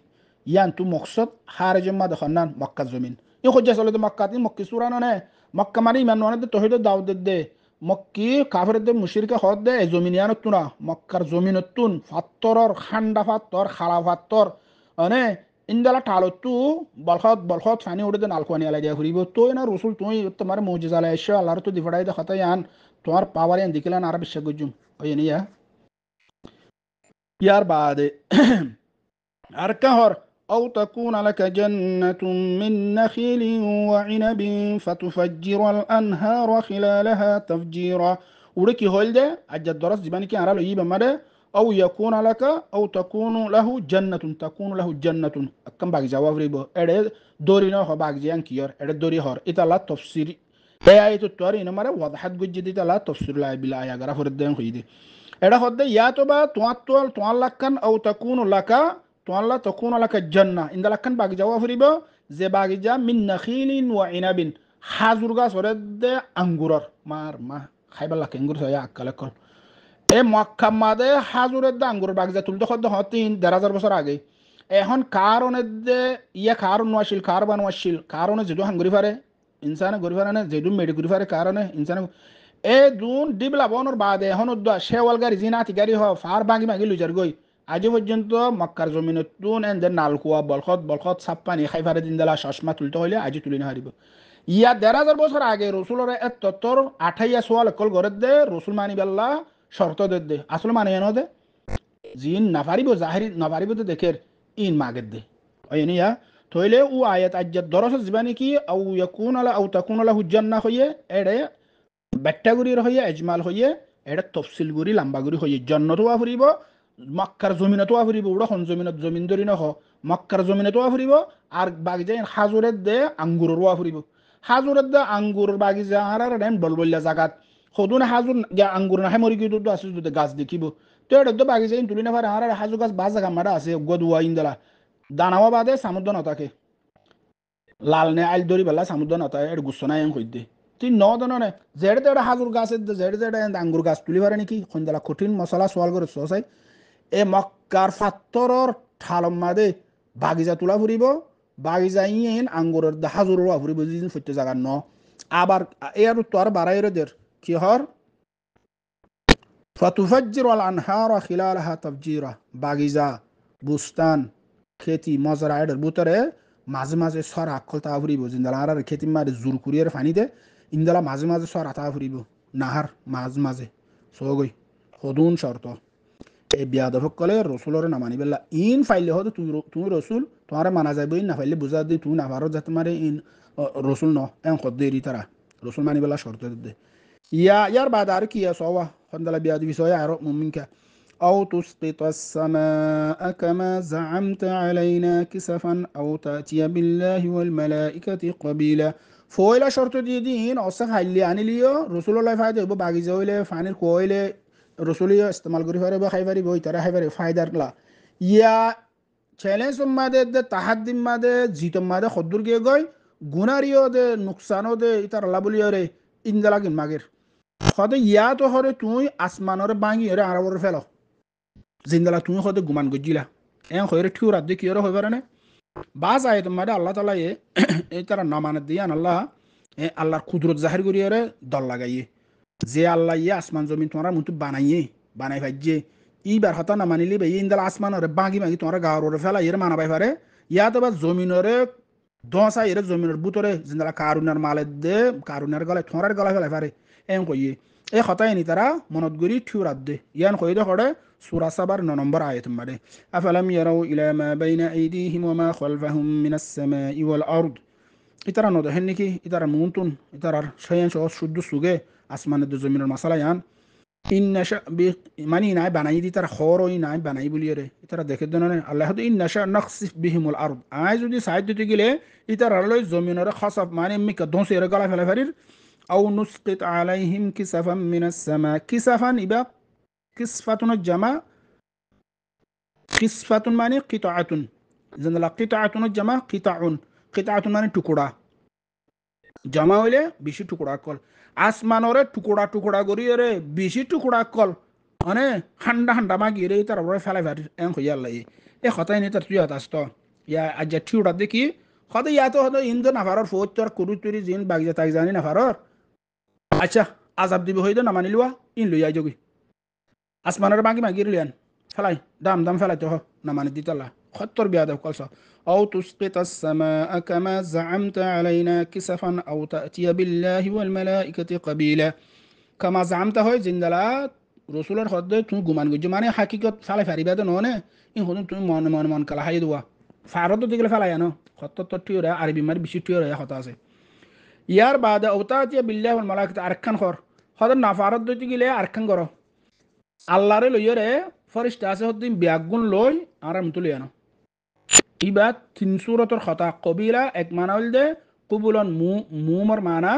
ইয়ান তু মকসদ খারিজের মা দখান্নান মক্কা জমিন ই খজ্জা চলে তো মক্কা তিন মক্কি সুরানো নে মক্কা মানে ইমান ননে তহিদ দাউদ দে মক্কি কাফের দে মুশরিকা হদ দে জমিনিয়ানত না মক্কার জমিনতুন ফাত্তরর খান্ডা ফাত্তর খালা ফাত্তর মানে ইন্দালা টালতু বলখত বলখত ফানি উড়ে দেন আলকুয়ানি আলাই দিয়া ঘুরিব তো না রসুল তুই তোমার মৌজিজা আলাই এসে আল্লাহর তো দিফাড়াই দেখাতাই আন তোমার পাওয়ারে দিকিলান আর বিশ্বাস গজুম ওই নিয়া ইয়ার বাদে আর কাহর أو تكون لك جنة من نخيل وعنب فتفجر الأنهار خلالها تفجيرا وركي هولده أجد درس جباني كي أرى له يبا مدى أو يكون لك أو تكون له جنة تكون له جنة كم باقي جواب ريبو إده دوري نو باقي جيان كيور إده دوري هور إذا لا تفسير آية التواري إنما وضحت قد إذا لا تفسير لا بلا آية غرا فردين خيدي إده خد يا توبا توال لكن أو تكون لك তোয়াল্লা তকুন আলাকা জান্না ইন্দালাক্কান বাগি যাওয়া ফুরিব যে বাগি যা মিন নাখিলিন ওয়া ইনাবিন হাজুর গাছ ওরে দে আঙ্গুরর মার মা খাইবার লাকে আঙ্গুর হয় আক্কালে কল এ মক্কা মাদে হাজুরের দে আঙ্গুর বাগি যা তুলতে খদ্দ হতিন ১,৫০০ বছর আগে এখন কারণের দে ইয়া কারণ নোয়াশিল কার বানোয়াশিল কারণে যেদু হাঙ্গুরি ফারে ইনসানে গরি ফারে না যেদু মেডি গরি ফারে কারণে ইনসানে এ দুন ডিবলা বনর বাদে এখন শেওয়াল গাড়ি জিনাতি গাড়ি হ ফার বাগি মাগি লুজার গই আজি পর্যন্ত মক্কার জমিনতুন এন্দের নালকুয়া বলখত বলখত সাপ্পানি খাইফারে দিনদালা চশমা তুলতে হইলে আজি তুলি না হারিব ইয়া ১,৫০০ বছর আগে রসুলের এত তত্তর আঠাইয়া সোয়াল কল ঘরের দে রসুল মানি বেল্লা শর্ত দে আসলে মানে এনো দে জিন নাফারিব জাহিরি নাফারিব তো দেখের ইন মাগের দে ওই নিয়া থইলে ও আয়াত আজ্জাত দরস জিবানি কি আউ ইয়াকুন আলা আউ তাকুন আলা হুজ্জান্না হইয়ে এড়ে ব্যাট্টাগুড়ির হইয়ে এজমাল হইয়ে এড়ে তফসিলগুড়ি লাম্বাগুড়ি হইয়ে জন্নত হওয়া ফুরিব মক্কার জমিনতো ফুরিব উড়খন জমিনত জমিন ধরি নহ মক্কার জমিনতো ফুরিব আর বাগি যায় হাজুরের দে আঙ্গুরের ফুরিব হাজুরের দে আঙ্গুর বাগি যা আর ডেন বলবল্লা জাগাত সদুন হাজুর আঙ্গুর নাহে মরি গিয়ে তো আছে যদি গাছ দেখিব তো এটা বাগি যায় তুলি না পারে আর হাজু গাছ বাজ জাগা মারা আছে গদুয়া ইন্দালা দানাওয়া বাদে সামুদ্র নতাকে লাল নে আইল ধরি বেলা সামুদ্র নতা এর গুচ্ছ নাই কইতে তুই ন দনে জেড়ে তেড়ে হাজুর গাছের জেড়ে জেড়ে আঙ্গুর গাছ তুলি পারে নাকি সন্ধ্যালা কঠিন মশলা সোয়াল করে সসাই এ মক্কার ফাত্তরর ঠালম মাদে বাগিজা তোলা ফুরিব বাগিজা ইয়েন আঙ্গুরের হাজুর ফুরিব যিদিন সত্য জাগার ন আবার এ আর তোর বাড়াইরে দের কি হর ফাতুফাজ্জিরু আল আনহারা খিলালাহা তাফজিরা বাগিজা বুস্তান খেতি মজরা এর ভিতরে মাঝে মাঝে সর আকল তা ফুরিব জিন্দালা আর খেতি মারে জোর কুরিয়ার ফানিতে ইন্দালা মাঝে মাঝে সর আতা ফুরিব নাহার মাঝে মাঝে সগই হদুন শর্ত এই বিয়াদসকলে রসুলর নামানি বেলা ইন ফাইলে হতো তুমি রসুল তোমার মানা যাইব ইন না ফাইলে বুঝা দি তুমি নাভারত যাতে মারে ইন রসুল ন এন খদ দেরি তারা রসুল মানি বেলা শর্ত দে ইয়ার বাদ আর কি সওয়া হন্দালা বিয়াদ বিষয় আর মুমিনকা أو تسقط السماء كما زعمت علينا كسفا أو تأتي بالله والملائكة قبيلا فويلا شرط دين أصف هايلي أني ليو رسول الله فايدة باقي زويلة فانير كويلة রসুলিয়া ইস্তেমাল করি পারে বা খাই পারি বই তারা খাই পারে ফায়দার লা ইয়া চ্যালেঞ্জ মাদে দে তাহাদ্দিম মাদে জিতম মাদে খদ্দুর গিয়ে গই গুনারিও দে নুকসানও দে ইতার আল্লাহ বলিও রে ইন্দালাগিন মাগের খদে ইয়া তো হরে তুই আসমানরে বাঙ্গি এরে আরবর ফেলো জিন্দালা তুমি খদে গুমান গজিলা এন খয়রে ঠিউ রাত কি ওরে হইবারে না বাস আয় তোমারে আল্লাহ তালা এই তারা নমানে দিয়ান আল্লাহ আল্লাহর কুদরত জাহির করিয়ারে দল লাগাইয়ে যে আল্লাহ ইয়ে আসমান জমিন তোমার মতো বানাইয়ে বানাই ভাইয়ে ইবার হতা না মানিলি ভাই ইন্দাল আসমান ওরে বাঁগি বাঁগি তোমার গাওয়ার ওরে ফেলা ইয়ে মানাবাই পারে ইয়াত বা জমিনরে দশা এর জমিনের বুতরে জিন্দালা কারুনার মালে দে কারুনার গলায় তোমার গলায় ফেলাই পারে এন কইয়ে এই হতাই নি তারা মনত গরি ঠিউ রাত দে ইয়ান কই দে করে সূরা সাবার 9 নম্বর আয়াত মারে আফালাম ইয়ারাউ ইলা মা বাইনা আইদিহিম ওয়া মা খালফাহুম মিনাস সামাই ওয়াল আরদ ইতারা নদ হেন নাকি ইতারা মুনতুন ইতারার শয়ন সহ শুদ্ধ সুগে আসমানের জমিনের মাসালা ইয়ান ইন্নাশা মানি নাই বানাই দি তারা হরই নাই বানাই বলি রে ইতারা দেখে দেন আল্লাহ তো ইন্নাশা নকসিফ বিহিমুল আরদ আয় যদি সাইড দিতে গেলে ইতারা লই জমিনের খসফ মানে মিকা দোসে রে গলা ফেলা ফেরির আও নুসকিত আলাইহিম কিসাফাম মিনাস সামা কিসাফান ইবা কিসফাতুন জামা কিসফাতুন মানে কিতাআতুন জানলা কিতাআতুন জামা কিতাউন কিতাআতুন মানে টুকরা জমা হইলে বেশি টুকরা কল আসমানরে টুকরা টুকরা করি রে বেশি টুকরা কল মানে হান্ডা হান্ডা মাগি রে তার বড় ফেলাই ফারি এন হইয়া লাই এ খতাই নি তার তুই আতাস তো ইয়া আজ্জা ঠিউড়া দেখি খদে ইয়া তো হদে ইন্দো নাফারর ফৌজ তোর কুরু তুরি জিন বাগজা তাই জানি নাফারর আচ্ছা আজাব দিবি হইতো না মানি লুয়া ইন লইয়া যোগি আসমানের বাকি মাগি লিয়ান ফেলাই দাম দাম ফেলাই তো না মানি দিতলা খত্তর বিয়া দেব কলসা أو تسقط السماء كما زعمت علينا كسفا أو تأتي بالله والملائكة قبيلا كما زعمت هاي زندلا রসুলের হদ্দে তুমি গুমান গুজি মানে হাকিকত ফালাই ফারিবা তো ননে ইন হদুন তুমি মনে মনে মন কালা হাই দোয়া ফারত দিগলে ফালাই আনো খত্তর তো টিওরা আরবি মার বেশি টিওরা হতা আছে ইয়ার বাদে ওতাতিয়া বিল্লাহ ওয়াল মালাইকাত আরকান খর হদন না ফারত দিতে গেলে আরকান করো আল্লাহরে লইয়রে ফরিস্তা আছে হদ্দিন ব্যাগুন লই আর মুতুলি আনো ইবা তিন সুরতর খতা কবিলা এক মানা হইল দে কুবুলন মুমর মানা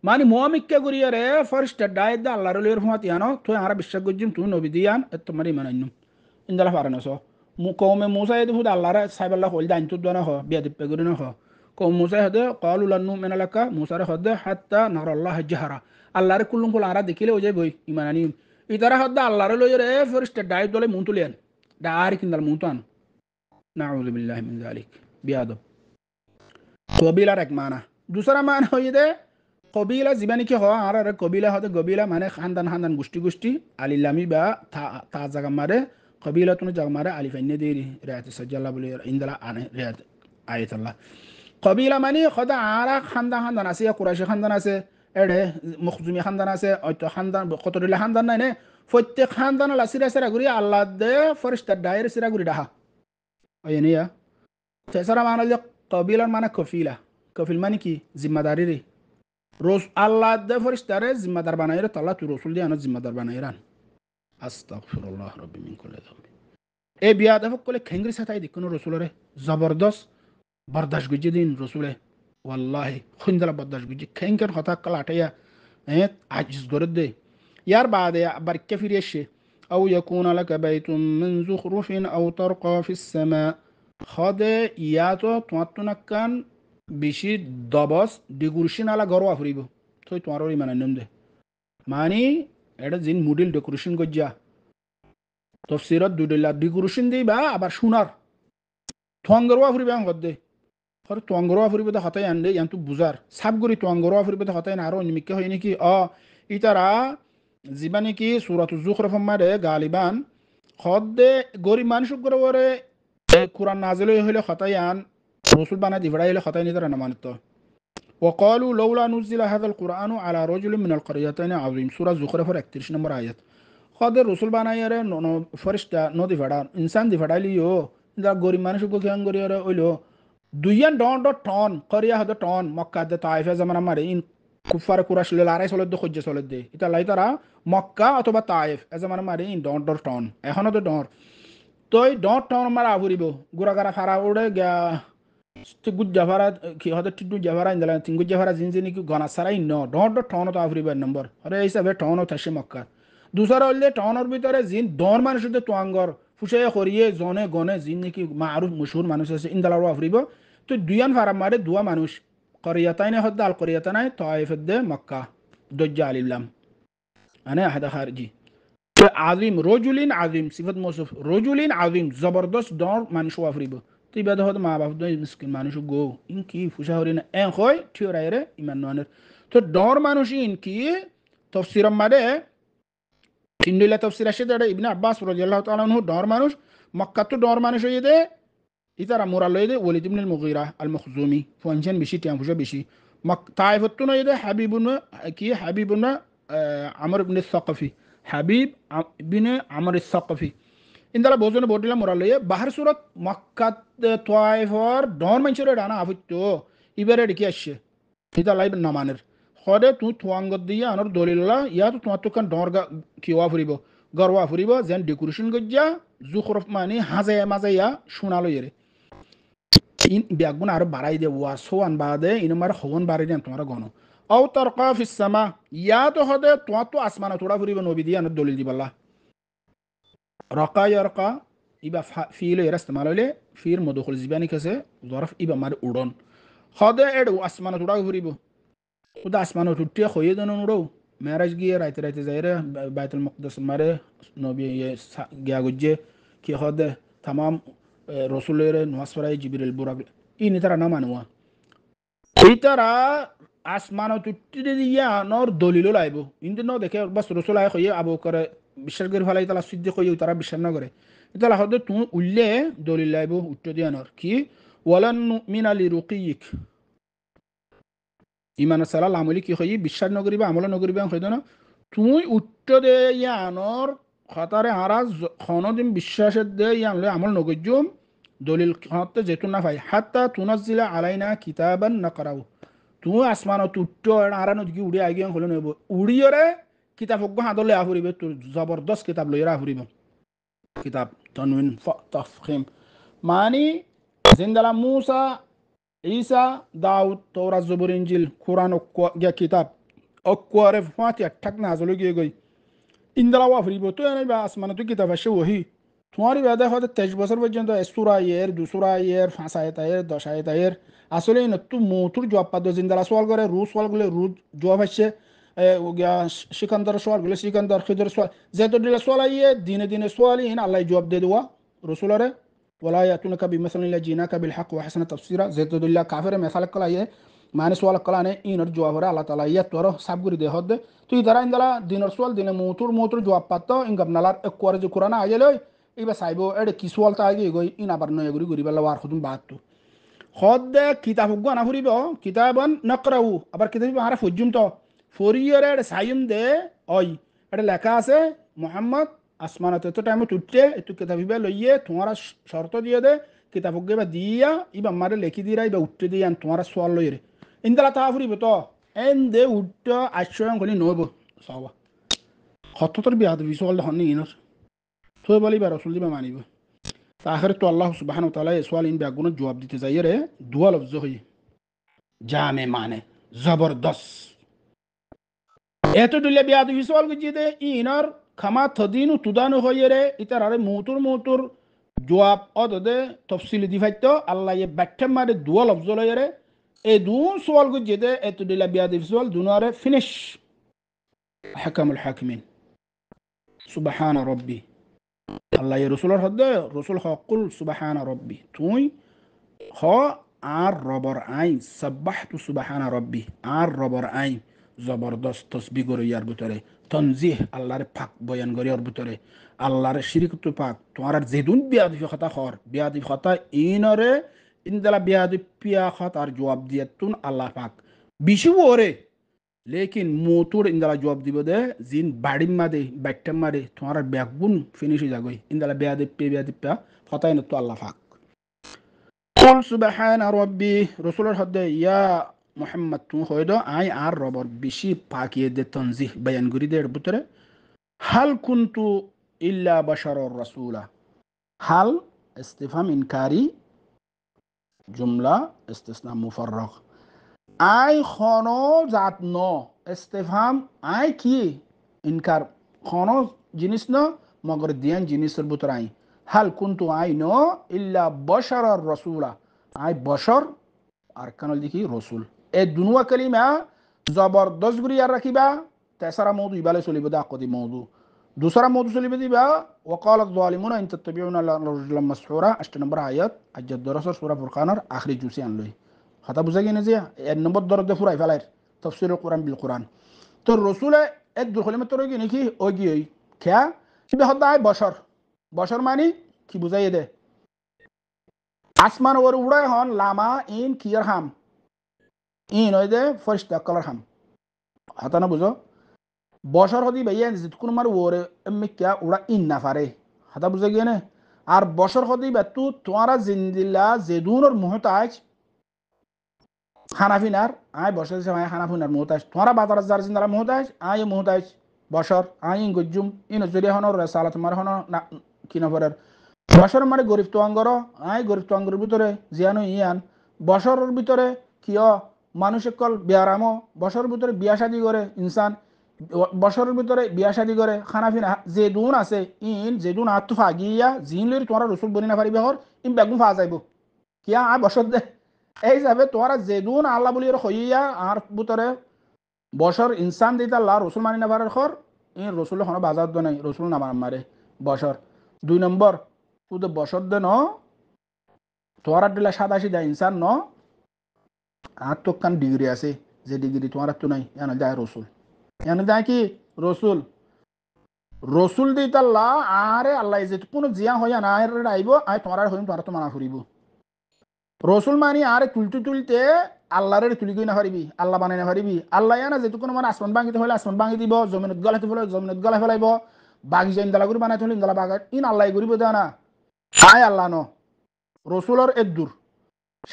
মানে মুমিক্কা গুরিয়ারে ফরিস্তা ডাইদ দে আল্লাহরে লইয়র হুমাতি আনো তুই আর বিশ্বাস গজ্জিম তুই নবী দিয়ান এত মারি মানাইনু ইন্দালা ফারানস কৌমে মুসা এদি হুদ আল্লাহরে সাইবাল্লাহ হইল দাইন তুদ না হ বিয়া দিপ্পে গুরি না হ কৌম মুসা হদে ক্বালু লান নুমিনা লাকা মুসারে হদে হাত্তা নারাল্লাহ জাহরা আল্লাহরে কুল্লুম কুল আরা দেখিলে ও যাই বই ইমানানি ইতারা হদে আল্লাহরে লইয়রে ফরিস্তা ডাইদ দলে মুনতুলিয়ান দা আর কিন্দাল মুনতান নাউযু বিল্লাহি মিন যালিক বিয়াদব কবিলার এক মানা দুসরা মানা হই দে কবিলা জীবানী কি হওয়া আর কবিলা হতে কবিলা মানে খানদান খানদান গোষ্ঠী গোষ্ঠী আলিলামি বা তা জাগা মারে কবিলা তুমি জাগা মারে আলিফাইনে দেরি রেয়াত সাজ্জাল্লাহ বলে ইন্দালা আনে রেয়াত আয়াতুল্লাহ কবিলা মানে খদা আরা খানদান খানদান আছে কুরাইশি খানদান আছে এড়ে মখজুমি খানদান আছে হয়তো খানদান কতরিলা খানদান নাই নে প্রত্যেক খানদান লাসিরা সেরা গুরি আল্লাহ দে ফরিস্তার ডায়ের সেরা গুরি ডাহা ওই নিয়া তেসরা মানে কবিলার মানে কফিলা কফিল মানে কি জিম্মাদারি রে রোজ আল্লাহ দে ফরিস্তারে জিম্মাদার বানাইরে তাল্লা তুই রসুল দিয়ে আনো জিম্মাদার বানাইরান আস্তাগফিরুল্লাহ রাব্বি মিন কুল্লি যামবি এ বিয়া দে ফকলে খেঙ্গরি সাতাই দি কোন রসুলরে জবরদস্ত বরদাশ গুজি দিন রসুলে ওয়াল্লাহি খুনদালা বরদাশ গুজি খেঙ্গের কথা কাল আটাইয়া আজিজ গরে দে ইয়ার বাদে আবার কে ফিরে এসে আও ইয়াকুনা লাকা বাইতুম মিন যুখরুফিন আও তারকা ফিস সামা খদে ইয়াতো তোমার বেশি দবস ডেকোরেশন আলা গরোয়া ফুরিব তুই তোমার ইমান আনন্দ দে মানে এটা জিন মুডিল ডেকোরেশন গজ্জা তফসিরত দুইলা ডেকোরেশন দিবা আবার সোনার তোয়াঙ্গরোয়া ফুরিবে আঙ্গদ দে আর তোয়াঙ্গরোয়া ফুরিবে তো হতাই আনদে ইয়ান্তু বুজার সাবগুড়ি তোয়াঙ্গরোয়া ফুরিবে তো হতাই না আরো নিমিক্কে হয় নাকি ইতারা যিবা নাকি সূরাতুজ যুখরুফ মারে গালিবান খদে গরিব মানুষ করে কোরআন নাজিল হইলে হতাই আন রসুল বানাই দিবড়াই হলে হতাই নিতারা না মানত وقالوا لولا نزل هذا القرآن على رجل من القريتين عظيم سورة زخرف 31 নম্বর আয়াত খদে রসুল বানাইয়ারে ফরিস্তা নদী ভাড়া ইনসান দি ভাড়াইলিও দা গরিব মানুষ কেন করিয়ারে হইলো দুইয়ান টন করিয়া হদে টন মক্কা দে তাইফে জামান আমারে ইন কুফার কুরাশ লে লারাই চলে দে খজ্জে চলে দে এটা লাই তারা মক্কা অথবা তাইফ এ জামান আমারে ইন টন এখনো তো ডর তই টন মারা আফুরিব গুড়াগারা ফারা উড়ে গা গুজ্জা ফারা কি হতে টিডু জাফারা ইন্দলা তিন গুজ্জা ফারা জিনজিনি কি গনা সারাই ন টন তো আফরিবার নম্বর আরে হিসাবে টন থাসে মক্কা দুসরা হইলে টনের ভিতরে জিন দর মানুষ তোয়াঙ্গর ফুসে করিয়ে জনে গনে জিন নাকি মারুফ মশহুর মানুষ আছে ইন্দালারও আফরিব তো দুইয়ান ফারা মারে দুয়া মানুষ করিয়াতাই না হদ্দা আল করিয়াতা নাই Taif they Mecca দজ্জা আলিল্লাম أنا هذا خارجي. عظيم رجل عظيم صفة موصف رجل عظيم زبردست دار مانشو أفريبو طيب هذا هذا ما بعرف ده مسكين مانشو جو إنكي فشاورين إن خوي تيورايره إيمان نوانر تو دار مانوش إنكي تفسير ما ده إنه لا تفسير الشدة ابن عباس رضي الله تعالى عنه دار مانوش مكة تو دار مانوش يده إذا مورالله يده وليد بن المغيرة المخزومي فانجن بشي تيام فجا بشي طائفتنا يده حبيبنا كي حبيبنا عمرو بن الثقفي حبيب بن عمرو الثقفي indala bozone bodila morale bahar surat makkat toy for don manchure dana afutto ibere dikiyashe ita live namaner khode tu tuangod diya anor dolilla ya tu tuatto kan dorga kiwa furibo garwa furibo zen decoration gojja zukhruf mani haze mazaya shunalo yere in biagun ar barai de waso an bade in mar khon barai de tomara gono aw tarqa fi sama ya to khode tuatto asmana toda furibo nobidiya anor dolil diballa رقا يرقى يبقى فيل يرست مالولي فير مدخل زباني كسه ظرف يبقى مار أورون خدا إدو أسمانه تودا غريبو ودا أسمانه توتي خويه دنا نورو معراج جيه رايت رايت زايره بيت المقدس ماره نبي جاوجه كي خدا تمام رسوله نواسفراي جبريل براق إني ترى نمانوا ترى أسمانه توتي ديا نور دليلو لايبو إنت نو دكه بس رسوله خويه أبو كره বিশ্বাস করে ফেলাই তারা সিদ্ধি কই তারা বিশ্বাস না করে তাহলে হয়তো তুমি উল্লে দলিল লাইব উত্তর দিয়ানোর কি ওয়ালান নুমিনা লিরুকিক ইমান সালাল আমলি কি কই বিশ্বাস না করিবা আমল না করিবা কইতো না তুমি উত্তর দে ইয়ানোর খাতারে আরাজ খনদিন বিশ্বাসের দে ইয়ানলে আমল না কইজুম দলিল খাতে যেতুন না পাই হাত্তা তুনাজ্জিলা আলাইনা কিতাবান নাকরাউ তুমি আসমানত উত্তর আরানো কি উড়ি আগিয়ান হলো নব উড়িয়রে কিতাব হাদলে আফুরিবে তোর জবরদস্ত কিতাব লইরা আফুরিবে কিতাব তনউইন তফখিম মানি জিন্দালা মুসা ঈসা দাউদ তওরাত জবুর ইনজিল কুরআন ও কিতাব অকুয়ারে ফাতিহা ঠাক নাজল গিয়ে গই ইন্দালা আফুরিবে তো এনে বা আসমানে তো কিতাব আসে ওহি তোমারই বাদে হয়তো 23 বছর পর্যন্ত সূরা ইয়ের 2 সূরা ইয়ের 5 আয়াত আয়ের 10 আয়াত আয়ের আসলে নতু মোতুর জবাব পাদ জিন্দালা সওয়াল করে রু সওয়াল গুলো রু জবাব আসে সিকান্দার সোয়াল বলে সিকান্দার খিদর সোয়াল যেহেতু দিলে সোয়ালাইয়ে দিনে দিনে সোয়ালি হিন আল্লাহ জবাব দিয়ে দেওয়া রসুলারে ওলা ইয়াতুনাকা বিমাসালিল্লাহ জিনাকা বিল হক ওয়া হাসানা তাফসীরা যেহেতু দিল্লা কাফের মেসাল কলাইয়ে মানে সোয়াল কলানে ইনর জবাব রে আল্লাহ তাআলা ইয়া তোর সাবগুরি দে হদ তুই দারা ইনদালা দিনের সোয়াল দিনে মোতুর জবাব পাত ইনগাব নালার এক কোয়ারে যে কোরআন আইলে ইবা সাইবো এডে কি সোয়াল তা আগে গই ইন আবার নয় গুরি গুরি বাল্লা ওয়ার খুদুম বাত হদ কিতাব গনা ফুরিব কিতাবান নাকরাউ আবার কিতাব আরা ফুজুম তো ফরিয়রের সাইম দে ওই এটা লেখা আছে মোহাম্মদ আসমানত এত টাইমে উঠতে একটু কিতাবিবে লইয়ে তোমার শর্ত দিয়ে দে কিতাব বা দিয়া ইবা মারে লেখি দিরা ইবা উঠতে দিয়ে তোমার সোয়াল লইরে ইন্দালা তা ফুরিব তো এন দে উঠত আশ্রয় গলি নব সবা হততর বিয়াদ বিসওয়াল হনি ইনর তো বলি বা রাসূল দিবা মানিব তাআখির তো আল্লাহ সুবহানাহু ওয়া তাআলা এই সোয়াল ইন বিয়াগুন জবাব দিতে যাইরে দুয়া লফজ হই জামে মানে জবরদস্ত এত দুলে বিয়াদ বিসওয়াল গজিদে ইনার খামা থদিনু তুদানু হইরে ইতারারে মোতুর জবাব অদদে তফসিল দিফাইতো আল্লাহ এ ব্যাখ্যা মারে দুয়া লফজ লইরে এ দুন সোয়াল গজিদে এত দুলে বিয়াদ বিসওয়াল দুনারে ফিনিশ হাকামুল হাকিমিন সুবহান রাব্বি আল্লাহ এ রাসূলের হদে রাসূল হকুল সুবহান রাব্বি তুই হ আর রবর আইন সাব্বাহতু সুবহান রাব্বি আর রবর আইন জবরদস্ত তসবিহ করে ইয়ার ভিতরে তনজিহ আল্লাহর পাক বয়ান করে ইয়ার ভিতরে আল্লাহর শিরক তো পাক তোমার যেদুন বিয়াদি কথা খর বিয়াদি কথা ইনরে ইনদালা বিয়াদি পিয়া খাতার জবাব দিয়ে তুন আল্লাহ পাক বিশু ওরে লেকিন মোতুর ইনদালা জবাব দিব দে জিন বাড়িম মাদে বাইটাম মাদে তোমার ব্যাগুন ফিনিশ হয়ে যাগই ইনদালা বিয়াদি পিয়া কথা ইন তো আল্লাহ পাক কুল সুবহান রাব্বি রাসূলের হদে ইয়া মোহাম্মদ তুমি হইদ আই আর রবর বেশি পাকিয়ে দে তনজিহ বয়ান করি দে ভিতরে হাল কুনতু ইল্লা বাশারুর রাসূলা হাল ইস্তিফহাম ইনকারি জুমলা ইস্তিসনা মুফাররাগ আই খনো জাত ন ইস্তিফহাম আই কি ইনকার খনো জিনিস ন মগর দিয়ান জিনিসের ভিতরে আই হাল কুনতু আই ন ইল্লা বাশারুর রাসূলা আই বশর আর কানল দেখি রসুল এই দুনুয়া কালিমা জবরদস্ত গুরি আর রাখিবা তেসারা মৌদু ইবালে চলিব দা আকদি মৌদু दूसरा मौजू चलिबे दिबा वकालत जालिमुना इन तत्तबिउना रजुलन मसहुरा 8 নম্বর আয়াত আজ্জাদ দরসর সূরা ফুরকানের আখরি জুসি আনলই কথা বুঝা গিয়ে যে এক নম্বর দরদে ফুরাই ফেলাইর তাফসীরুল কুরআন বিল কুরআন তো রসুলে এক দুখলিমত তোর কি নাকি ও গিয়ে খেয়া সিবে হদায় বশর বশর মানে কি বুঝাই দে আসমান ওর উড়াই হন লামা ইন কিয়ার হাম ইন ওই দে ফরিস্তা কালার হাম হাতা না বুঝো বছর হদি ভাইয়া জিতকুন মার ওরে মিক্কা উড়া ইন না পারে হাতা বুঝে গিয়ে না আর বছর হদি বেতু তোমারা জিন্দিল্লা জেদুনর মুহতাজ খানাফিনার আয় বছর হিসেবে আয় খানাফিনার মুহতাজ তোমারা বাজার যার জিন্দালা মুহতাজ আয় মুহতাজ বছর আয় গজ্জুম ইন জরিয়া হনর রেসালা তোমার হন কি নফরের বছর মানে গরিব তোয়াঙ্গর আয় গরিব তোয়াঙ্গর ভিতরে জিয়ানো ইয়ান বছরের ভিতরে কিয় মানুষ কল বিয়ারামো বছরের ভিতরে বিয়া শাদি করে ইনসান বছরের ভিতরে বিয়া শাদি করে খানাফিনা জেদুন আছে ইন জেদুন আত্মু ফাগিয়া জিন লই তোমার রসুল বনি না পারিবে হর ইন বেগুন ফা যাইব কিয়া আ বছর দে এই যাবে তোমার জেদুন আল্লাহ বলি হইয়া আর ভিতরে বছর ইনসান দিতে আল্লাহ রসুল মানি না পারার খর ইন রসুল কোনো বাজার দ নাই রসুল না মারে বছর 2 নম্বর তুই বছর দে ন তোমার দিলা সাদা সিধা ইনসান ন আর তো কান ডিগ্রি আছে যে ডিগ্রি তোমার তো নাই এনে যায় রসুল এনে যায় কি রসুল রসুল দিত আল্লাহ আরে আল্লাহ যে কোনো জিয়া হইয়া না আইব আই তোমার হইম তোমার তো মানা ফুরিব রসুল মানি আরে তুলতে তুলতে আল্লাহরে তুলি গই না পারিবি আল্লাহ বানাই না পারিবি আল্লাহ না যেটু কোনো মানে আসমান ভাঙিতে হলে আসমান ভাঙি দিব জমিনত গলাইতে হলে জমিনত গলাই ফেলাইব বাগিচা ইন্দালা করে বানাইতে হলে ইন্দালা বাগাত ইন আল্লাহ করিব দেয় না আয় আল্লাহ ন রসুলর এদুর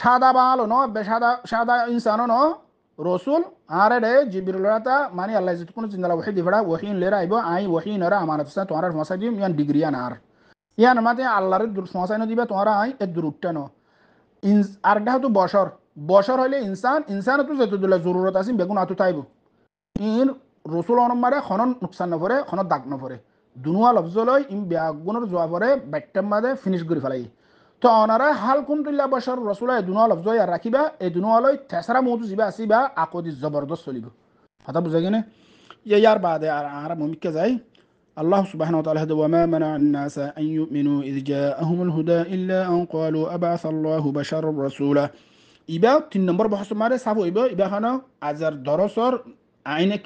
সাদা বালো ন সাদা সাদা ইনসানো ন রসুল আর রে জিবরিলতা মানে আল্লাহ যেটু কোনো জিন্দালা ওহি দিবড়া ওহিন লেরা আইব আই ওহি নরা আমানত সা তোমার মশা দিম ইয়ান ডিগ্রি আনার ইয়ান মাতে আল্লাহর দূর মশাই ন দিবা তোমার আই এদুর উঠটা ন আর এটা হতো বছর বছর হইলে ইনসান ইনসান তো যেতুদুল্লাহ জরুরত আছে বেগুন আতু তাইব ইন রসুল অনমারে খনন নুকসান নপরে খন দাগ নপরে দুনুয়া লফজ লই ইম বেগুনের জোয়া পরে বাইটাম মাদে ফিনিশ করে ফেলাই তো অনারা হাল কুমতুল্লাহ বছর রসুল দুনুয়া লফজ আর রাখিবা এই দুনুয়া লই তেসরা মৌজু যাবা আসিবা আকদি জবরদস্ত চলিব কথা বুঝা গেনে ইয়ার বাদে আর মমিকে যাই الله سبحانه وتعالى هذا وما منع الناس أن يؤمنوا إذ جاءهم الهدى إلا أن قالوا أبعث الله بشرا رسولا إبا تين نمبر بحث ماري سافو إبا هنا أزر درسر عينك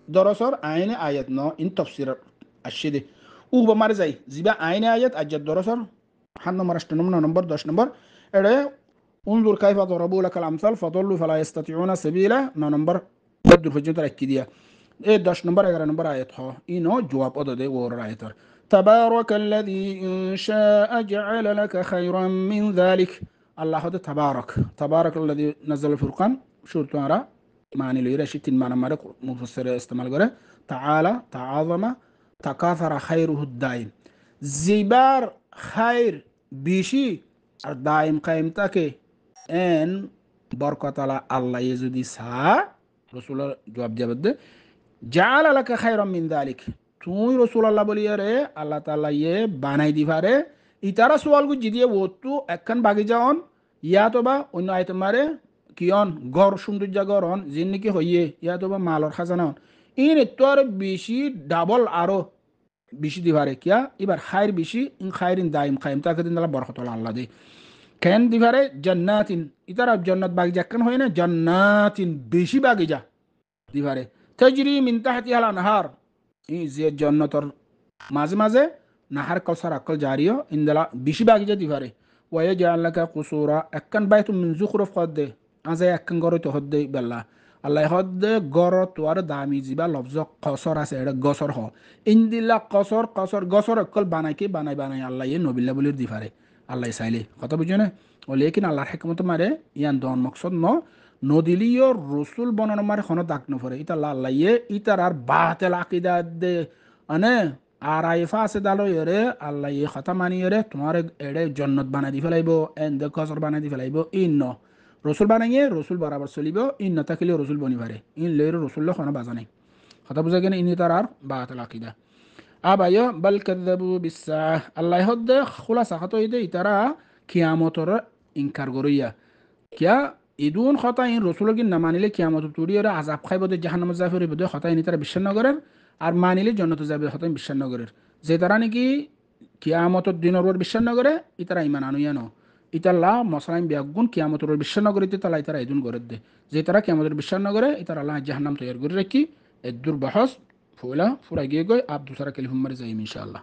درسر عين آياتنا إن تفسير الشدة وهو ماري زي زيبا عين آيات أجد درسر حنا مرشت نمبر 10 نمبر انظر كيف ضربوا لك الأمثال فضلوا فلا يستطيعون سبيلا نمبر بدر في جنة الكدية 10 নম্বর 11 নম্বর আয়াত হ ইনো জবাব অদদে ওর আয়াতর تبارك الذي إن شاء جعل لك خيرا من ذلك الله هذا تبارك الذي نزل الفرقان شو ترى معنى لي رشيتين معنى مرق مفسر استعمال করে تعالى تعاظم تكاثر خيره الدائم زبار خير بيشي আর দাইম কায়েম থাকে এন বরকত আল্লাহ যদি সা রাসূলের জবাব দিবে জাল আলাকা খায়রাম মিন যালিক তুই রাসূলুল্লাহ বলিয়া রে আল্লাহ তাআলা ইয়ে বানাই দিবারে ইতারা সওয়াল গু জিদিয়ে ওতু একখান বাগি যাওন ইয়া তোবা অন্য আইতে মারে কিয়ন গর সৌন্দর্য গরন জিন্নিকি হইয়ে ইয়া তোবা মালর খাজানা ইন তোর বেশি ডাবল আরো বেশি দিবারে কিয়া এবার খায়র বেশি ইন খায়রিন দাইম কায়েম তাকে দিন আল্লাহ বরকত আল্লাহ দে কেন দিবারে জান্নাতিন ইতারা জান্নাত বাগি যাক্কান হয় না জান্নাতিন বেশি বাগি যা দিবারে تجري من تحتها الأنهار زي جنة مازه مازه نهر كوثر أكل جاريو إندلا بيشي باقي جدي فاري ويجعل لك قصورا أكن بيت من زخرف قد أزاي أكن غورو تهد بالله الله يهد غورو توار دامي زيبا لفظ قصر أسير قصر هو إندلا قصر قصر أكل باناي باناي الله ينو بالله بلير دي فاري الله يسايلي خطا بجونه ولكن الله حكمت ماره يان دون مقصد نو নদিলীয় রসুল বনানো মারে কোনো দাগ নফরে ইতা লাল্লাইয়ে ইতার আর বাতেল আকিদা দে আনে আর আইফা আছে দালো এরে আল্লাহ ইয়ে কথা মানি এরে তোমার এড়ে জন্নত বানাই দি ফেলাইব এন দে কসর বানাই দি ফেলাইব ইন্ন রসুল বানাইয়ে রসুল বরাবর চলিব ইন নথাকিলে রসুল বনি পারে ইন লের রসুল কোনো বাজা নাই কথা বুঝা গেলে ইনি তার আর বাতেল আকিদা আবায় বল কাযাবু বিসসাহ আল্লাহ হদ্দে খুলাসা হতো ইদে ইতারা কিয়ামতর ইনকার গরিয়া কিয়া ইদুন খতা ইন রসুলকে না মানিলে কিয়ামত তুড়ি ওরা আজাব খাইব দে জাহান্নামে জাফির হইব দে খতা ইনি তারা বিশ্বাস নগরের আর মানিলে জন্নত যাবে খতা বিশ্বাস নগরের যে তারা নাকি কিয়ামতর দিনের ওর বিশ্বাস নগরে ইতারা ইমান আনুয়ানো ইতাল্লাহ মশলাইম বিয়াগুন কিয়ামতর ওর বিশ্বাস নগরে তালা ইতারা ইদুন করে দে যে তারা কিয়ামতের বিশ্বাস নগরে ইতারা আল্লাহ জাহান্নাম তৈরি করে রাখি এদুর বাহস ফুলা ফুরা গিয়ে গই আব দুসারা কেলি হুম্মারে যাই ইনশাআল্লাহ।